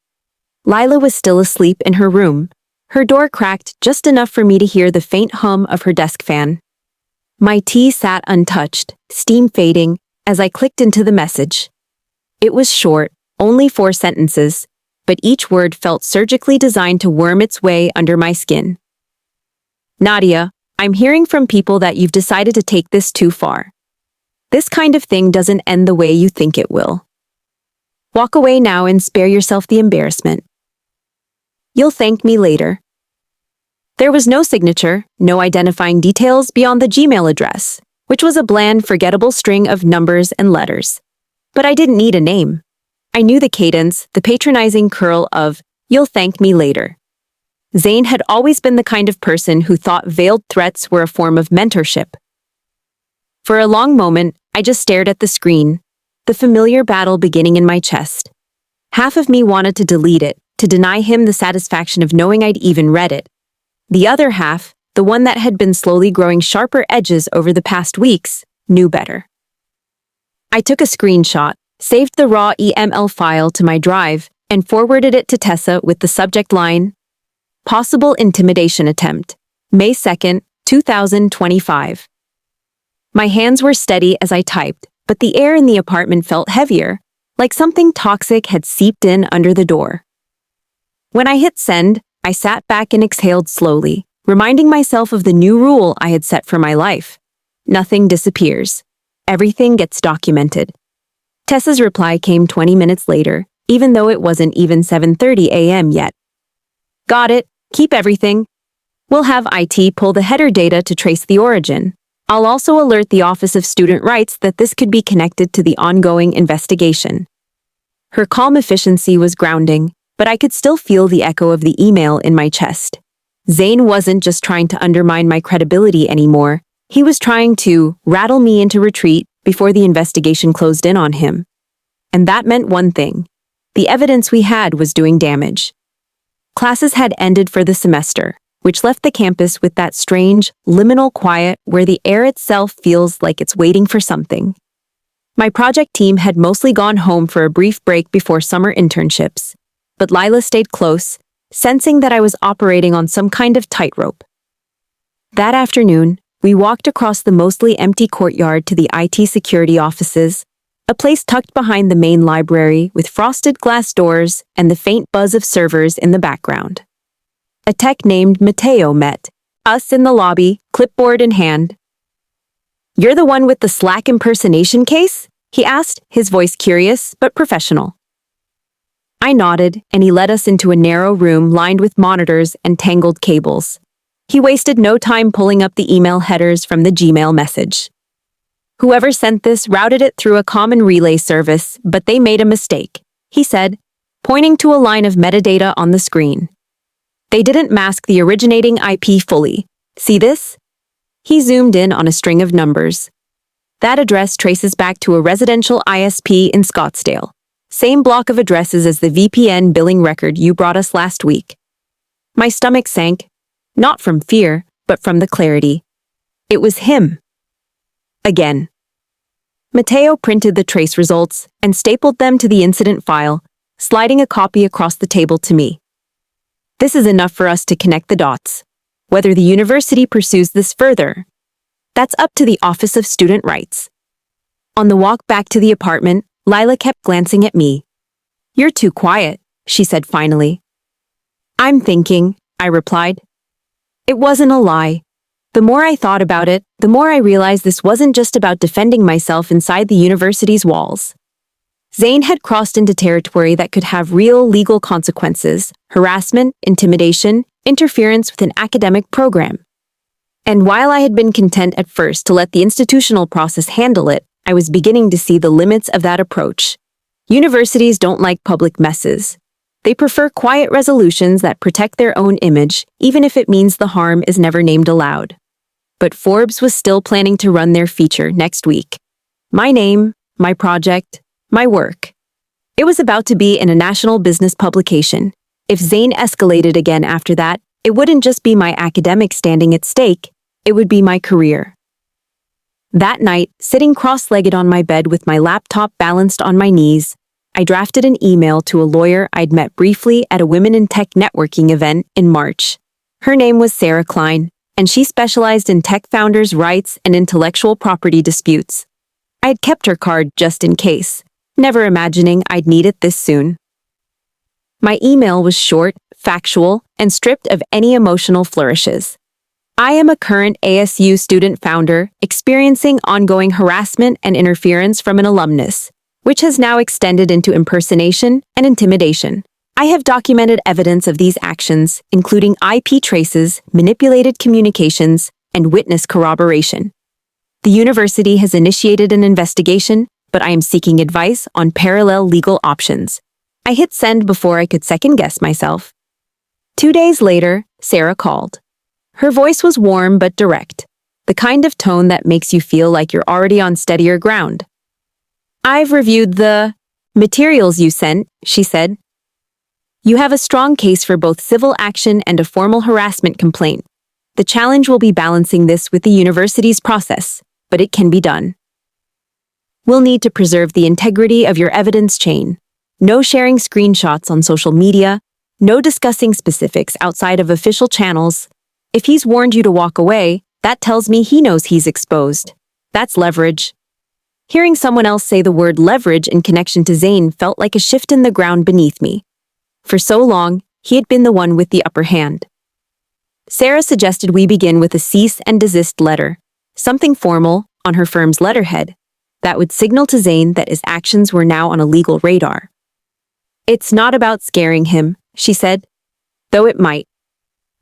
Lila was still asleep in her room. Her door cracked just enough for me to hear the faint hum of her desk fan. My tea sat untouched, steam fading, as I clicked into the message. It was short, only 4 sentences, but each word felt surgically designed to worm its way under my skin. "Nadia, I'm hearing from people that you've decided to take this too far. This kind of thing doesn't end the way you think it will. Walk away now and spare yourself the embarrassment. You'll thank me later." There was no signature, no identifying details beyond the Gmail address, which was a bland, forgettable string of numbers and letters. But I didn't need a name. I knew the cadence, the patronizing curl of, "You'll thank me later." Zane had always been the kind of person who thought veiled threats were a form of mentorship. For a long moment, I just stared at the screen, the familiar battle beginning in my chest. Half of me wanted to delete it, to deny him the satisfaction of knowing I'd even read it. The other half, the one that had been slowly growing sharper edges over the past weeks, knew better. I took a screenshot, saved the raw EML file to my drive, and forwarded it to Tessa with the subject line, "Possible intimidation attempt, May 2nd, 2025. My hands were steady as I typed, but the air in the apartment felt heavier, like something toxic had seeped in under the door. When I hit send, I sat back and exhaled slowly, reminding myself of the new rule I had set for my life. Nothing disappears. Everything gets documented. Tessa's reply came 20 minutes later, even though it wasn't even 7:30 a.m. yet. "Got it. Keep everything. We'll have IT pull the header data to trace the origin. I'll also alert the Office of Student Rights that this could be connected to the ongoing investigation." Her calm efficiency was grounding, but I could still feel the echo of the email in my chest. Zane wasn't just trying to undermine my credibility anymore. He was trying to rattle me into retreat before the investigation closed in on him. And that meant one thing. The evidence we had was doing damage. Classes had ended for the semester, which left the campus with that strange, liminal quiet where the air itself feels like it's waiting for something. My project team had mostly gone home for a brief break before summer internships, but Lila stayed close, sensing that I was operating on some kind of tightrope. That afternoon, we walked across the mostly empty courtyard to the IT security offices, a place tucked behind the main library with frosted glass doors and the faint buzz of servers in the background. A tech named Matteo met us in the lobby, clipboard in hand. "You're the one with the Slack impersonation case?" he asked, his voice curious but professional. I nodded, and he led us into a narrow room lined with monitors and tangled cables. He wasted no time pulling up the email headers from the Gmail message. Whoever sent this routed it through a common relay service, but they made a mistake, he said, pointing to a line of metadata on the screen. They didn't mask the originating IP fully. See this? He zoomed in on a string of numbers. That address traces back to a residential ISP in Scottsdale. Same block of addresses as the VPN billing record you brought us last week. My stomach sank, not from fear, but from the clarity. It was him. Again. Matteo printed the trace results and stapled them to the incident file, sliding a copy across the table to me. This is enough for us to connect the dots. Whether the university pursues this further, that's up to the Office of Student Rights. On the walk back to the apartment, Lila kept glancing at me. You're too quiet, she said finally. I'm thinking, I replied. It wasn't a lie. The more I thought about it, the more I realized this wasn't just about defending myself inside the university's walls. Zane had crossed into territory that could have real legal consequences: harassment, intimidation, interference with an academic program. And while I had been content at first to let the institutional process handle it, I was beginning to see the limits of that approach. Universities don't like public messes. They prefer quiet resolutions that protect their own image, even if it means the harm is never named aloud. But Forbes was still planning to run their feature next week. My name, my project, my work. It was about to be in a national business publication. If Zane escalated again after that, it wouldn't just be my academic standing at stake, it would be my career. That night, sitting cross-legged on my bed with my laptop balanced on my knees, I drafted an email to a lawyer I'd met briefly at a Women in Tech networking event in March. Her name was Sarah Klein, and she specialized in tech founders' rights and intellectual property disputes. I had kept her card just in case, never imagining I'd need it this soon. My email was short, factual, and stripped of any emotional flourishes. I am a current ASU student founder experiencing ongoing harassment and interference from an alumnus, which has now extended into impersonation and intimidation. I have documented evidence of these actions, including IP traces, manipulated communications, and witness corroboration. The university has initiated an investigation, but I am seeking advice on parallel legal options. I hit send before I could second-guess myself. 2 days later, Sarah called. Her voice was warm but direct, the kind of tone that makes you feel like you're already on steadier ground. I've reviewed the materials you sent, she said. You have a strong case for both civil action and a formal harassment complaint. The challenge will be balancing this with the university's process, but it can be done. We'll need to preserve the integrity of your evidence chain. No sharing screenshots on social media, no discussing specifics outside of official channels. If he's warned you to walk away, that tells me he knows he's exposed. That's leverage. Hearing someone else say the word leverage in connection to Zane felt like a shift in the ground beneath me. For so long, he had been the one with the upper hand. Sarah suggested we begin with a cease and desist letter, something formal on her firm's letterhead, that would signal to Zane that his actions were now on a legal radar. It's not about scaring him, she said, though it might.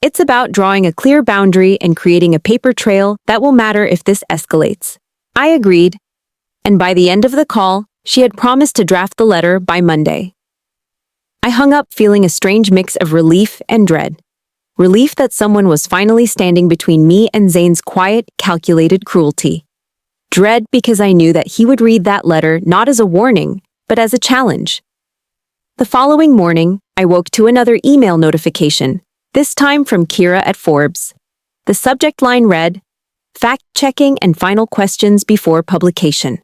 It's about drawing a clear boundary and creating a paper trail that will matter if this escalates. I agreed, and by the end of the call, she had promised to draft the letter by Monday. I hung up feeling a strange mix of relief and dread. Relief that someone was finally standing between me and Zane's quiet, calculated cruelty. Dread because I knew that he would read that letter not as a warning, but as a challenge. The following morning, I woke to another email notification, this time from Kira at Forbes. The subject line read, "Fact-checking and final questions before publication."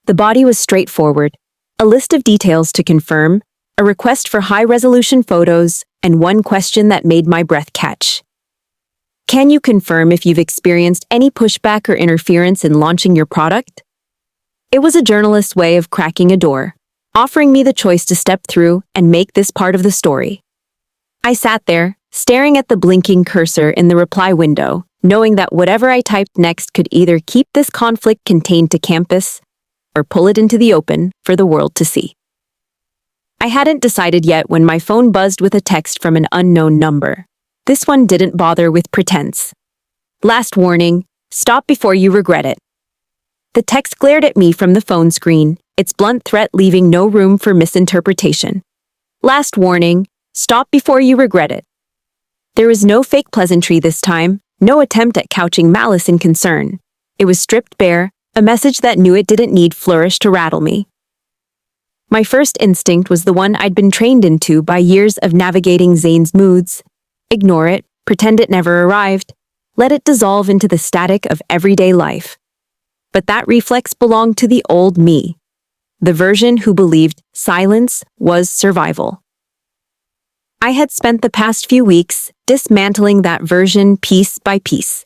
The body was straightforward, a list of details to confirm, a request for high-resolution photos, and one question that made my breath catch. Can you confirm if you've experienced any pushback or interference in launching your product? It was a journalist's way of cracking a door, offering me the choice to step through and make this part of the story. I sat there, staring at the blinking cursor in the reply window, knowing that whatever I typed next could either keep this conflict contained to campus or pull it into the open for the world to see. I hadn't decided yet when my phone buzzed with a text from an unknown number. This one didn't bother with pretense. Last warning, stop before you regret it. The text glared at me from the phone screen, its blunt threat leaving no room for misinterpretation. Last warning, stop before you regret it. There was no fake pleasantry this time, no attempt at couching malice in concern. It was stripped bare, a message that knew it didn't need flourish to rattle me. My first instinct was the one I'd been trained into by years of navigating Zane's moods. Ignore it, pretend it never arrived, let it dissolve into the static of everyday life. But that reflex belonged to the old me, the version who believed silence was survival. I had spent the past few weeks dismantling that version piece by piece.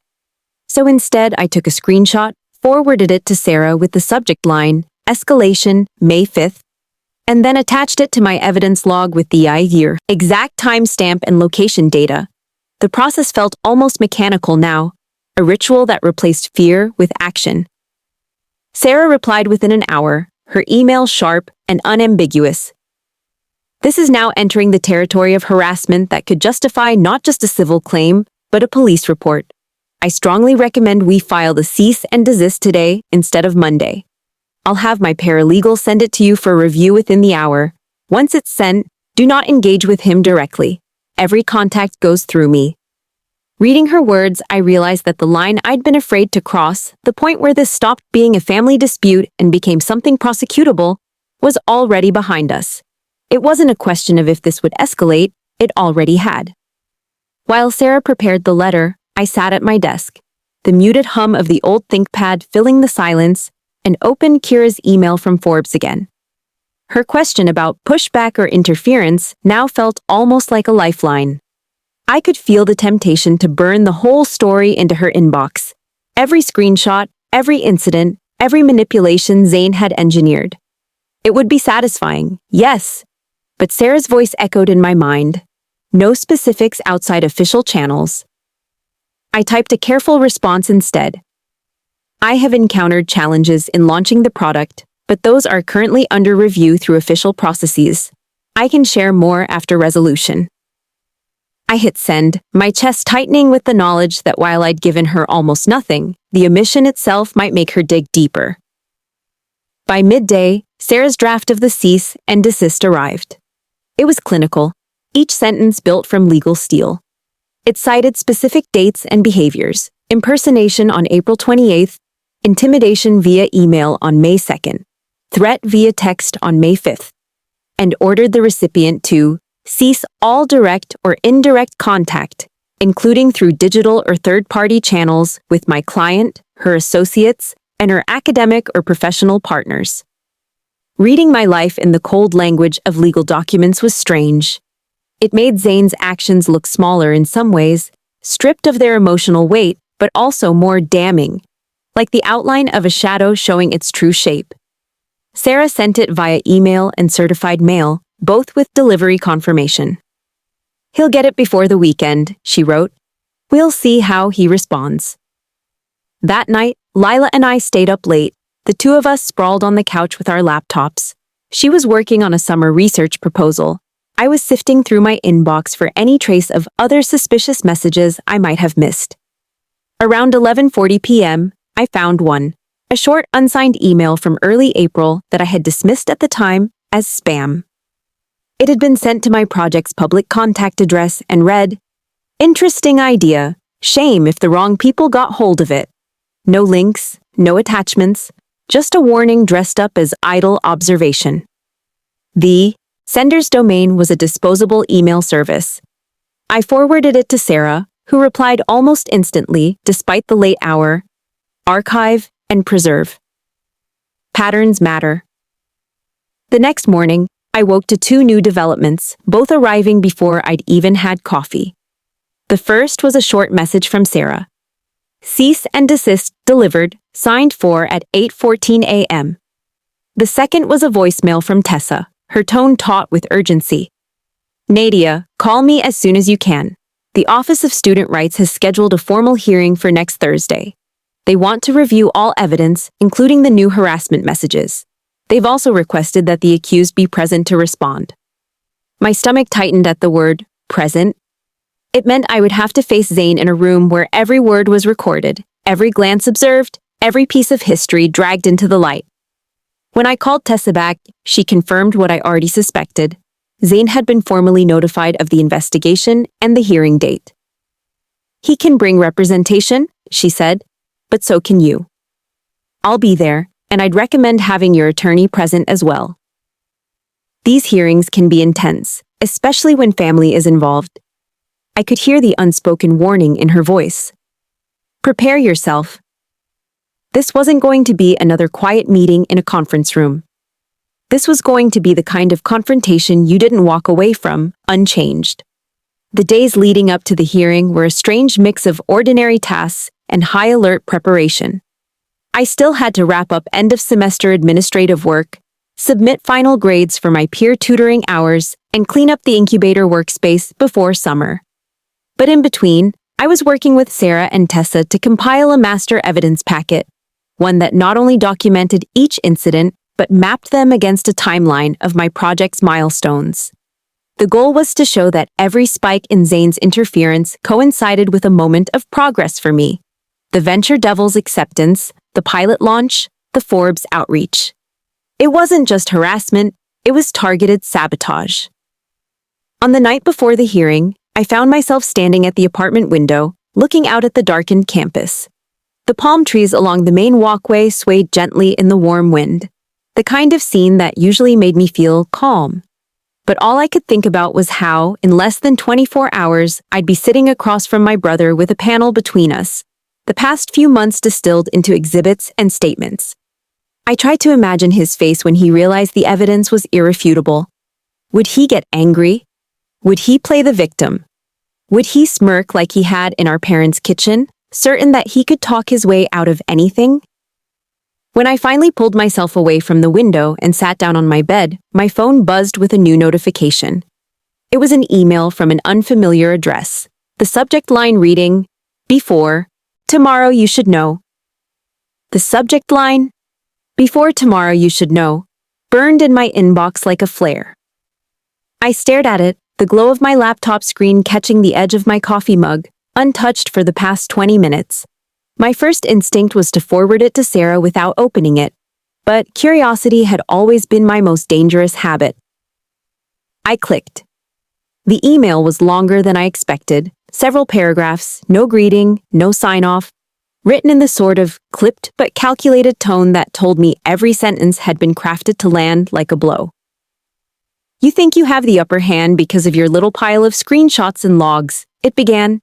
So instead, I took a screenshot, forwarded it to Sarah with the subject line, Escalation, May 5th, and then attached it to my evidence log with the year, exact timestamp and location data. The process felt almost mechanical now, a ritual that replaced fear with action. Sarah replied within an hour, her email sharp and unambiguous. This is now entering the territory of harassment that could justify not just a civil claim, but a police report. I strongly recommend we file the cease and desist today instead of Monday. I'll have my paralegal send it to you for review within the hour. Once it's sent, do not engage with him directly. Every contact goes through me. Reading her words, I realized that the line I'd been afraid to cross, the point where this stopped being a family dispute and became something prosecutable, was already behind us. It wasn't a question of if this would escalate, it already had. While Sarah prepared the letter, I sat at my desk, the muted hum of the old ThinkPad filling the silence, and opened Kira's email from Forbes again. Her question about pushback or interference now felt almost like a lifeline. I could feel the temptation to burn the whole story into her inbox. Every screenshot, every incident, every manipulation Zane had engineered. It would be satisfying, yes, but Sarah's voice echoed in my mind. No specifics outside official channels. I typed a careful response instead. I have encountered challenges in launching the product, but those are currently under review through official processes. I can share more after resolution. I hit send, my chest tightening with the knowledge that while I'd given her almost nothing, the omission itself might make her dig deeper. By midday, Sarah's draft of the cease and desist arrived. It was clinical, each sentence built from legal steel. It cited specific dates and behaviors: impersonation on April 28th, intimidation via email on May 2nd, threat via text on May 5th, and ordered the recipient to cease all direct or indirect contact, including through digital or third-party channels with my client, her associates, and her academic or professional partners. Reading my life in the cold language of legal documents was strange. It made Zane's actions look smaller in some ways, stripped of their emotional weight, but also more damning, like the outline of a shadow showing its true shape. Sarah sent it via email and certified mail, both with delivery confirmation. He'll get it before the weekend, she wrote. We'll see how he responds. That night, Lila and I stayed up late, the two of us sprawled on the couch with our laptops. She was working on a summer research proposal. I was sifting through my inbox for any trace of other suspicious messages I might have missed. Around 11:40 p.m., I found one, a short unsigned email from early April that I had dismissed at the time as spam. It had been sent to my project's public contact address and read, "Interesting idea. Shame if the wrong people got hold of it." No links, no attachments, just a warning dressed up as idle observation. The sender's domain was a disposable email service. I forwarded it to Sarah, who replied almost instantly, despite the late hour, "Archive and preserve. Patterns matter." The next morning, I woke to two new developments, both arriving before I'd even had coffee. The first was a short message from Sarah. Cease and desist delivered, signed for at 8:14 a.m. The second was a voicemail from Tessa, her tone taut with urgency. "Nadia, call me as soon as you can. The Office of Student Rights has scheduled a formal hearing for next Thursday. They want to review all evidence, including the new harassment messages. They've also requested that the accused be present to respond." My stomach tightened at the word, present. It meant I would have to face Zane in a room where every word was recorded, every glance observed, every piece of history dragged into the light. When I called Tessa back, she confirmed what I already suspected. Zane had been formally notified of the investigation and the hearing date. "He can bring representation," she said, "but so can you. I'll be there, and I'd recommend having your attorney present as well. These hearings can be intense, especially when family is involved." I could hear the unspoken warning in her voice. "Prepare yourself." This wasn't going to be another quiet meeting in a conference room. This was going to be the kind of confrontation you didn't walk away from unchanged. The days leading up to the hearing were a strange mix of ordinary tasks and high-alert preparation. I still had to wrap up end-of-semester administrative work, submit final grades for my peer tutoring hours, and clean up the incubator workspace before summer. But in between, I was working with Sarah and Tessa to compile a master evidence packet, one that not only documented each incident, but mapped them against a timeline of my project's milestones. The goal was to show that every spike in Zane's interference coincided with a moment of progress for me: the Venture Devil's acceptance, the pilot launch, the Forbes outreach. It wasn't just harassment, it was targeted sabotage. On the night before the hearing, I found myself standing at the apartment window, looking out at the darkened campus. The palm trees along the main walkway swayed gently in the warm wind, the kind of scene that usually made me feel calm. But all I could think about was how, in less than 24 hours, I'd be sitting across from my brother with a panel between us, the past few months distilled into exhibits and statements. I tried to imagine his face when he realized the evidence was irrefutable. Would he get angry? Would he play the victim? Would he smirk like he had in our parents' kitchen, certain that he could talk his way out of anything? When I finally pulled myself away from the window and sat down on my bed, my phone buzzed with a new notification. It was an email from an unfamiliar address, the subject line reading, "Before, tomorrow you should know." The subject line, "Before tomorrow you should know," burned in my inbox like a flare. I stared at it, the glow of my laptop screen catching the edge of my coffee mug, untouched for the past 20 minutes. My first instinct was to forward it to Sarah without opening it, but curiosity had always been my most dangerous habit. I clicked. The email was longer than I expected, several paragraphs, no greeting, no sign-off, written in the sort of clipped but calculated tone that told me every sentence had been crafted to land like a blow. "You think you have the upper hand because of your little pile of screenshots and logs," it began.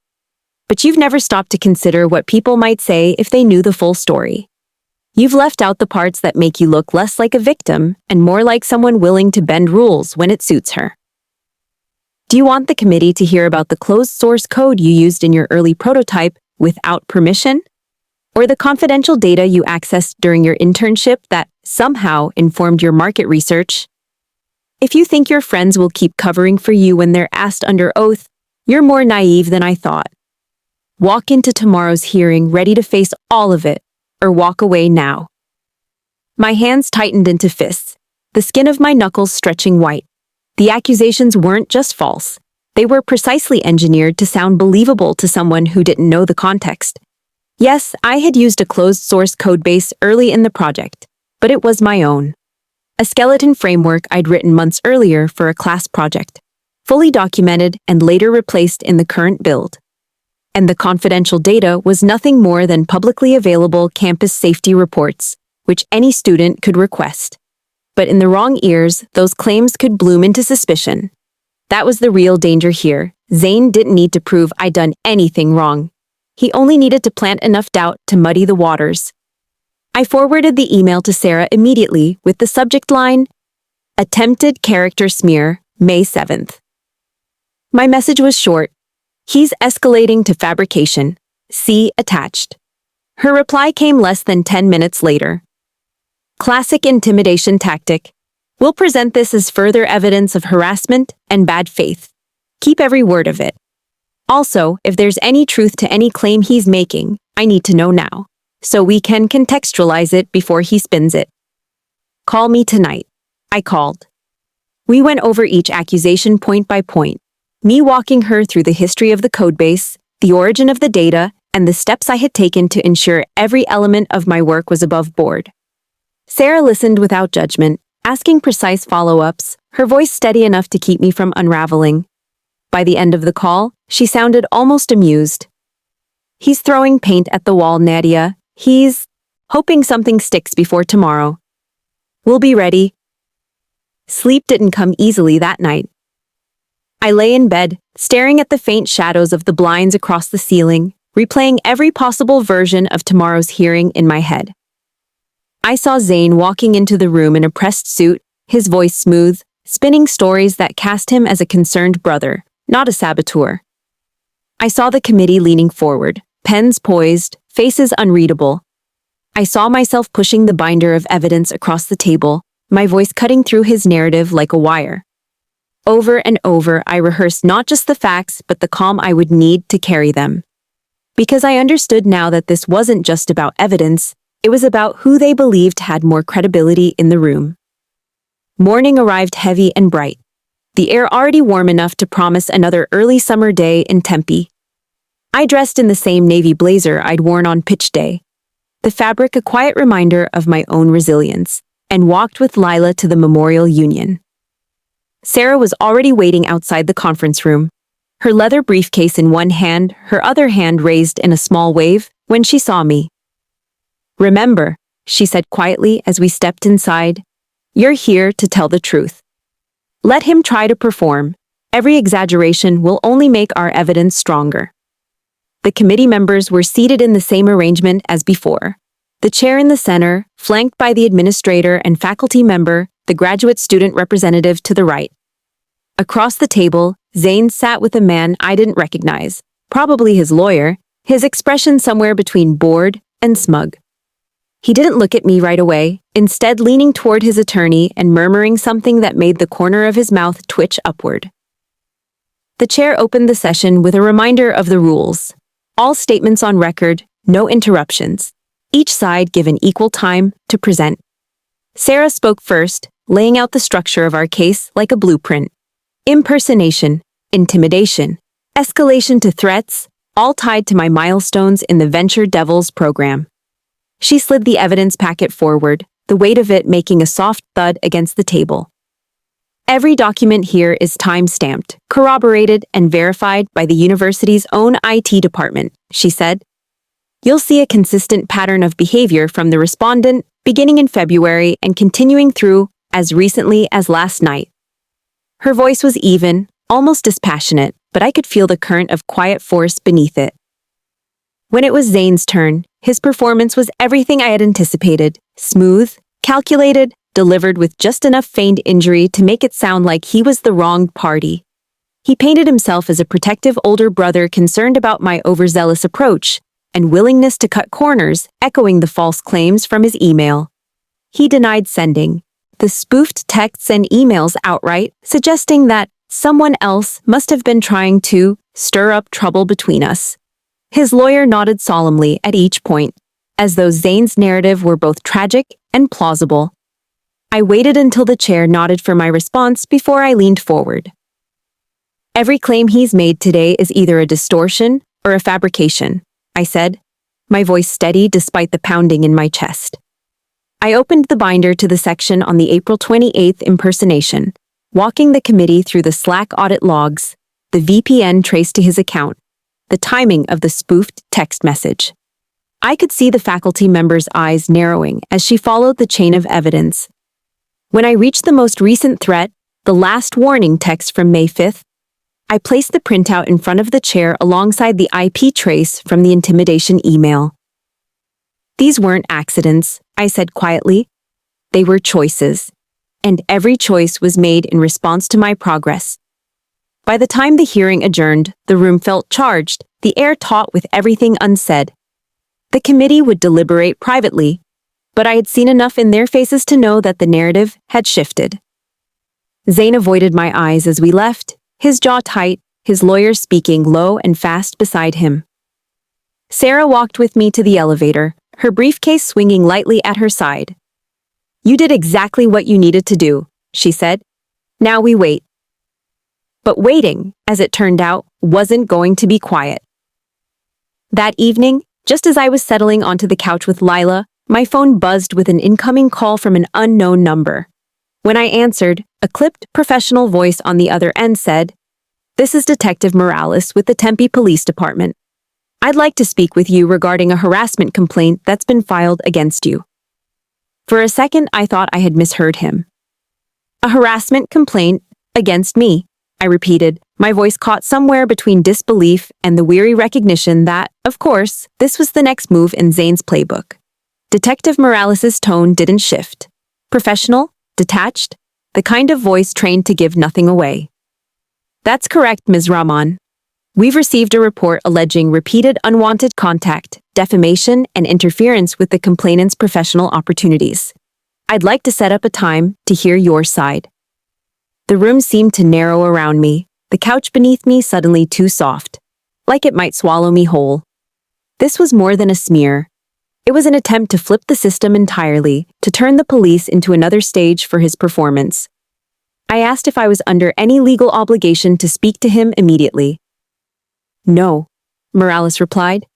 "But you've never stopped to consider what people might say if they knew the full story. You've left out the parts that make you look less like a victim and more like someone willing to bend rules when it suits her. Do you want the committee to hear about the closed source code you used in your early prototype without permission? Or the confidential data you accessed during your internship that somehow informed your market research? If you think your friends will keep covering for you when they're asked under oath, you're more naive than I thought. Walk into tomorrow's hearing ready to face all of it, or walk away now." My hands tightened into fists, the skin of my knuckles stretching white. The accusations weren't just false. They were precisely engineered to sound believable to someone who didn't know the context. Yes, I had used a closed-source codebase early in the project, but it was my own. A skeleton framework I'd written months earlier for a class project, fully documented and later replaced in the current build. And the confidential data was nothing more than publicly available campus safety reports, which any student could request. But in the wrong ears, those claims could bloom into suspicion. That was the real danger here. Zane didn't need to prove I'd done anything wrong. He only needed to plant enough doubt to muddy the waters. I forwarded the email to Sarah immediately with the subject line, "Attempted character smear, May 7th. My message was short. "He's escalating to fabrication. See attached." Her reply came less than 10 minutes later. "Classic intimidation tactic. We'll present this as further evidence of harassment and bad faith. Keep every word of it. Also, if there's any truth to any claim he's making, I need to know now, so we can contextualize it before he spins it. Call me tonight." I called. We went over each accusation point by point, me walking her through the history of the codebase, the origin of the data, and the steps I had taken to ensure every element of my work was above board. Sarah listened without judgment, asking precise follow-ups, her voice steady enough to keep me from unraveling. By the end of the call, she sounded almost amused. "He's throwing paint at the wall, Nadia. He's hoping something sticks before tomorrow. We'll be ready." Sleep didn't come easily that night. I lay in bed, staring at the faint shadows of the blinds across the ceiling, replaying every possible version of tomorrow's hearing in my head. I saw Zane walking into the room in a pressed suit, his voice smooth, spinning stories that cast him as a concerned brother, not a saboteur. I saw the committee leaning forward, pens poised, faces unreadable. I saw myself pushing the binder of evidence across the table, my voice cutting through his narrative like a wire. Over and over, I rehearsed not just the facts, but the calm I would need to carry them. Because I understood now that this wasn't just about evidence, it was about who they believed had more credibility in the room. Morning arrived heavy and bright, the air already warm enough to promise another early summer day in Tempe. I dressed in the same navy blazer I'd worn on pitch day, the fabric a quiet reminder of my own resilience, and walked with Lila to the Memorial Union. Sarah was already waiting outside the conference room, her leather briefcase in one hand, her other hand raised in a small wave, when she saw me. "Remember," she said quietly as we stepped inside, "you're here to tell the truth. Let him try to perform. Every exaggeration will only make our evidence stronger." The committee members were seated in the same arrangement as before. The chair in the center, flanked by the administrator and faculty member, the graduate student representative to the right. Across the table, Zane sat with a man I didn't recognize, probably his lawyer, his expression somewhere between bored and smug. He didn't look at me right away, instead leaning toward his attorney and murmuring something that made the corner of his mouth twitch upward. The chair opened the session with a reminder of the rules. All statements on record, no interruptions. Each side given equal time to present. Sarah spoke first, laying out the structure of our case like a blueprint. Impersonation, intimidation, escalation to threats, all tied to my milestones in the Venture Devils program. She slid the evidence packet forward, the weight of it making a soft thud against the table. "Every document here is time-stamped, corroborated, and verified by the university's own IT department," she said. "You'll see a consistent pattern of behavior from the respondent, beginning in February and continuing through as recently as last night." Her voice was even, almost dispassionate, but I could feel the current of quiet force beneath it. When it was Zane's turn, his performance was everything I had anticipated, smooth, calculated, delivered with just enough feigned injury to make it sound like he was the wronged party. He painted himself as a protective older brother concerned about my overzealous approach and willingness to cut corners, echoing the false claims from his email. He denied sending the spoofed texts and emails outright, suggesting that someone else must have been trying to stir up trouble between us. His lawyer nodded solemnly at each point, as though Zane's narrative were both tragic and plausible. I waited until the chair nodded for my response before I leaned forward. "Every claim he's made today is either a distortion or a fabrication," I said, my voice steady despite the pounding in my chest. I opened the binder to the section on the April 28th impersonation, walking the committee through the Slack audit logs, the VPN traced to his account, the timing of the spoofed text message. I could see the faculty member's eyes narrowing as she followed the chain of evidence. When I reached the most recent threat, the last warning text from May 5th, I placed the printout in front of the chair alongside the IP trace from the intimidation email. "These weren't accidents," I said quietly. "They were choices. And every choice was made in response to my progress." By the time the hearing adjourned, the room felt charged, the air taut with everything unsaid. The committee would deliberate privately, but I had seen enough in their faces to know that the narrative had shifted. Zane avoided my eyes as we left, his jaw tight, his lawyer speaking low and fast beside him. Sarah walked with me to the elevator, her briefcase swinging lightly at her side. "You did exactly what you needed to do," she said. "Now we wait." But waiting, as it turned out, wasn't going to be quiet. That evening, just as I was settling onto the couch with Lila, my phone buzzed with an incoming call from an unknown number. When I answered, a clipped, professional voice on the other end said, "This is Detective Morales with the Tempe Police Department. I'd like to speak with you regarding a harassment complaint that's been filed against you." For a second, I thought I had misheard him. "A harassment complaint against me," I repeated, my voice caught somewhere between disbelief and the weary recognition that, of course, this was the next move in Zane's playbook. Detective Morales' tone didn't shift. Professional, detached, the kind of voice trained to give nothing away. "That's correct, Ms. Rahman. We've received a report alleging repeated unwanted contact, defamation, and interference with the complainant's professional opportunities. I'd like to set up a time to hear your side." The room seemed to narrow around me, the couch beneath me suddenly too soft, like it might swallow me whole. This was more than a smear. It was an attempt to flip the system entirely, to turn the police into another stage for his performance. I asked if I was under any legal obligation to speak to him immediately. "No," Morales replied.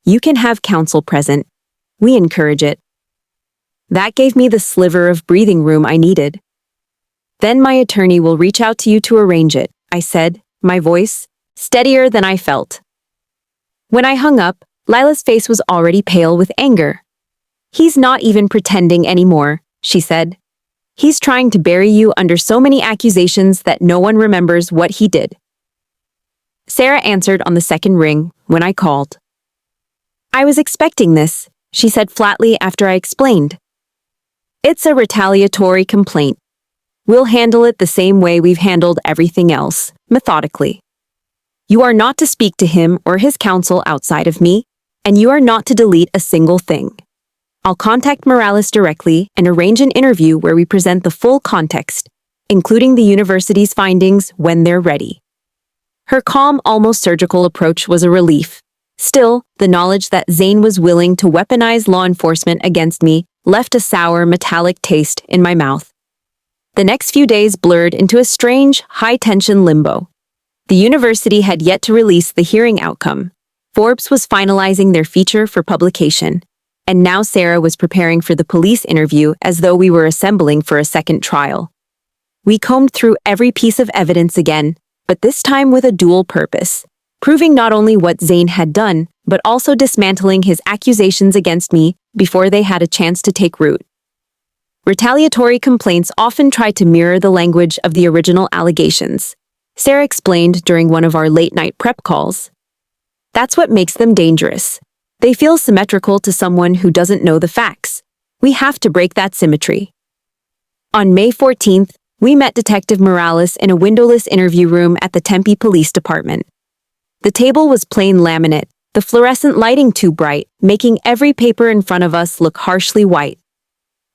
"You can have counsel present. We encourage it." That gave me the sliver of breathing room I needed. "Then my attorney will reach out to you to arrange it," I said, my voice steadier than I felt. When I hung up, Lila's face was already pale with anger. "He's not even pretending anymore," she said. "He's trying to bury you under so many accusations that no one remembers what he did." Sarah answered on the second ring when I called. "I was expecting this," she said flatly after I explained. "It's a retaliatory complaint. We'll handle it the same way we've handled everything else, methodically. You are not to speak to him or his counsel outside of me, and you are not to delete a single thing. I'll contact Morales directly and arrange an interview where we present the full context, including the university's findings when they're ready." Her calm, almost surgical approach was a relief. Still, the knowledge that Zane was willing to weaponize law enforcement against me left a sour, metallic taste in my mouth. The next few days blurred into a strange, high-tension limbo. The university had yet to release the hearing outcome. Forbes was finalizing their feature for publication, and now Sarah was preparing for the police interview as though we were assembling for a second trial. We combed through every piece of evidence again, but this time with a dual purpose, proving not only what Zane had done, but also dismantling his accusations against me before they had a chance to take root. Retaliatory complaints often try to mirror the language of the original allegations, Sarah explained during one of our late-night prep calls. That's what makes them dangerous. They feel symmetrical to someone who doesn't know the facts. We have to break that symmetry. On May 14th, we met Detective Morales in a windowless interview room at the Tempe Police Department. The table was plain laminate, the fluorescent lighting too bright, making every paper in front of us look harshly white.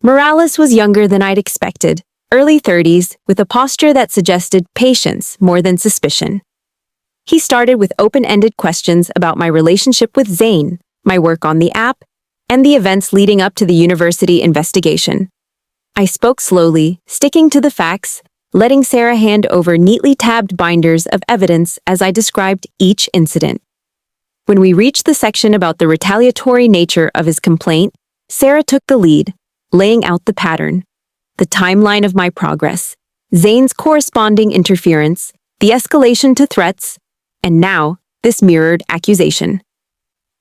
Morales was younger than I'd expected, early 30s, with a posture that suggested patience more than suspicion. He started with open-ended questions about my relationship with Zane, my work on the app, and the events leading up to the university investigation. I spoke slowly, sticking to the facts, letting Sarah hand over neatly tabbed binders of evidence as I described each incident. When we reached the section about the retaliatory nature of his complaint, Sarah took the lead, laying out the pattern, the timeline of my progress, Zane's corresponding interference, the escalation to threats, and now, this mirrored accusation.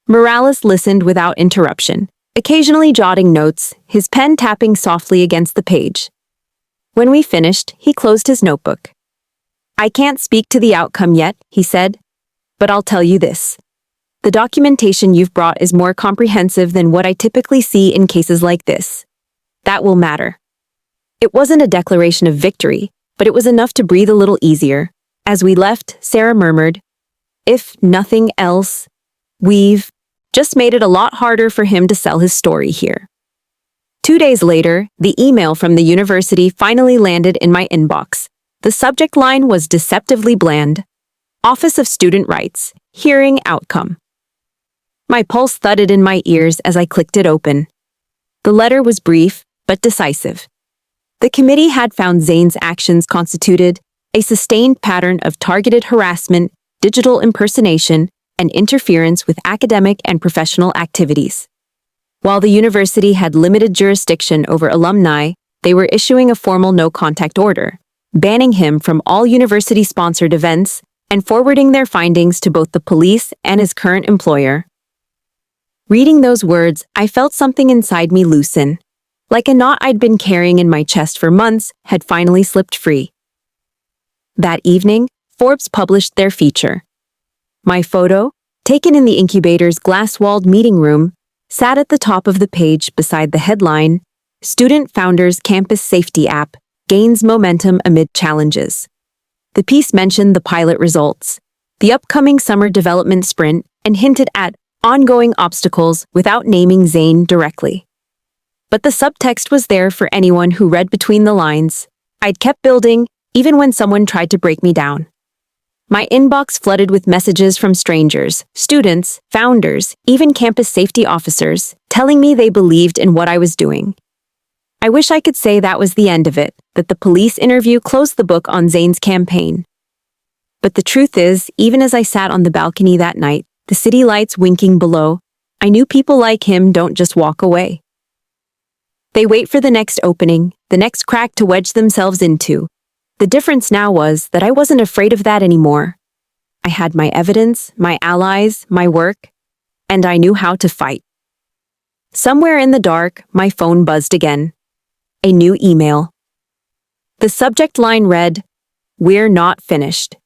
Morales listened without interruption, occasionally jotting notes, his pen tapping softly against the page. When we finished, he closed his notebook. "I can't speak to the outcome yet," he said, "but I'll tell you this. The documentation you've brought is more comprehensive than what I typically see in cases like this. That will matter." It wasn't a declaration of victory, but it was enough to breathe a little easier. As we left, Sarah murmured, "If nothing else, we've just made it a lot harder for him to sell his story here." 2 days later, the email from the university finally landed in my inbox. The subject line was deceptively bland. Office of Student Rights, hearing outcome. My pulse thudded in my ears as I clicked it open. The letter was brief, but decisive. The committee had found Zane's actions constituted a sustained pattern of targeted harassment, digital impersonation, and interference with academic and professional activities. While the university had limited jurisdiction over alumni, they were issuing a formal no-contact order, banning him from all university-sponsored events and forwarding their findings to both the police and his current employer. Reading those words, I felt something inside me loosen. Like a knot I'd been carrying in my chest for months had finally slipped free. That evening, Forbes published their feature. My photo, taken in the incubator's glass-walled meeting room, sat at the top of the page beside the headline, Student Founders Campus Safety App Gains Momentum Amid Challenges. The piece mentioned the pilot results, the upcoming summer development sprint, and hinted at ongoing obstacles without naming Zain directly. But the subtext was there for anyone who read between the lines. I'd kept building, even when someone tried to break me down. My inbox flooded with messages from strangers, students, founders, even campus safety officers, telling me they believed in what I was doing. I wish I could say that was the end of it, that the police interview closed the book on Zain's campaign. But the truth is, even as I sat on the balcony that night, the city lights winking below, I knew people like him don't just walk away. They wait for the next opening, the next crack to wedge themselves into. The difference now was that I wasn't afraid of that anymore. I had my evidence, my allies, my work, and I knew how to fight. Somewhere in the dark, my phone buzzed again. A new email. The subject line read, "We're not finished."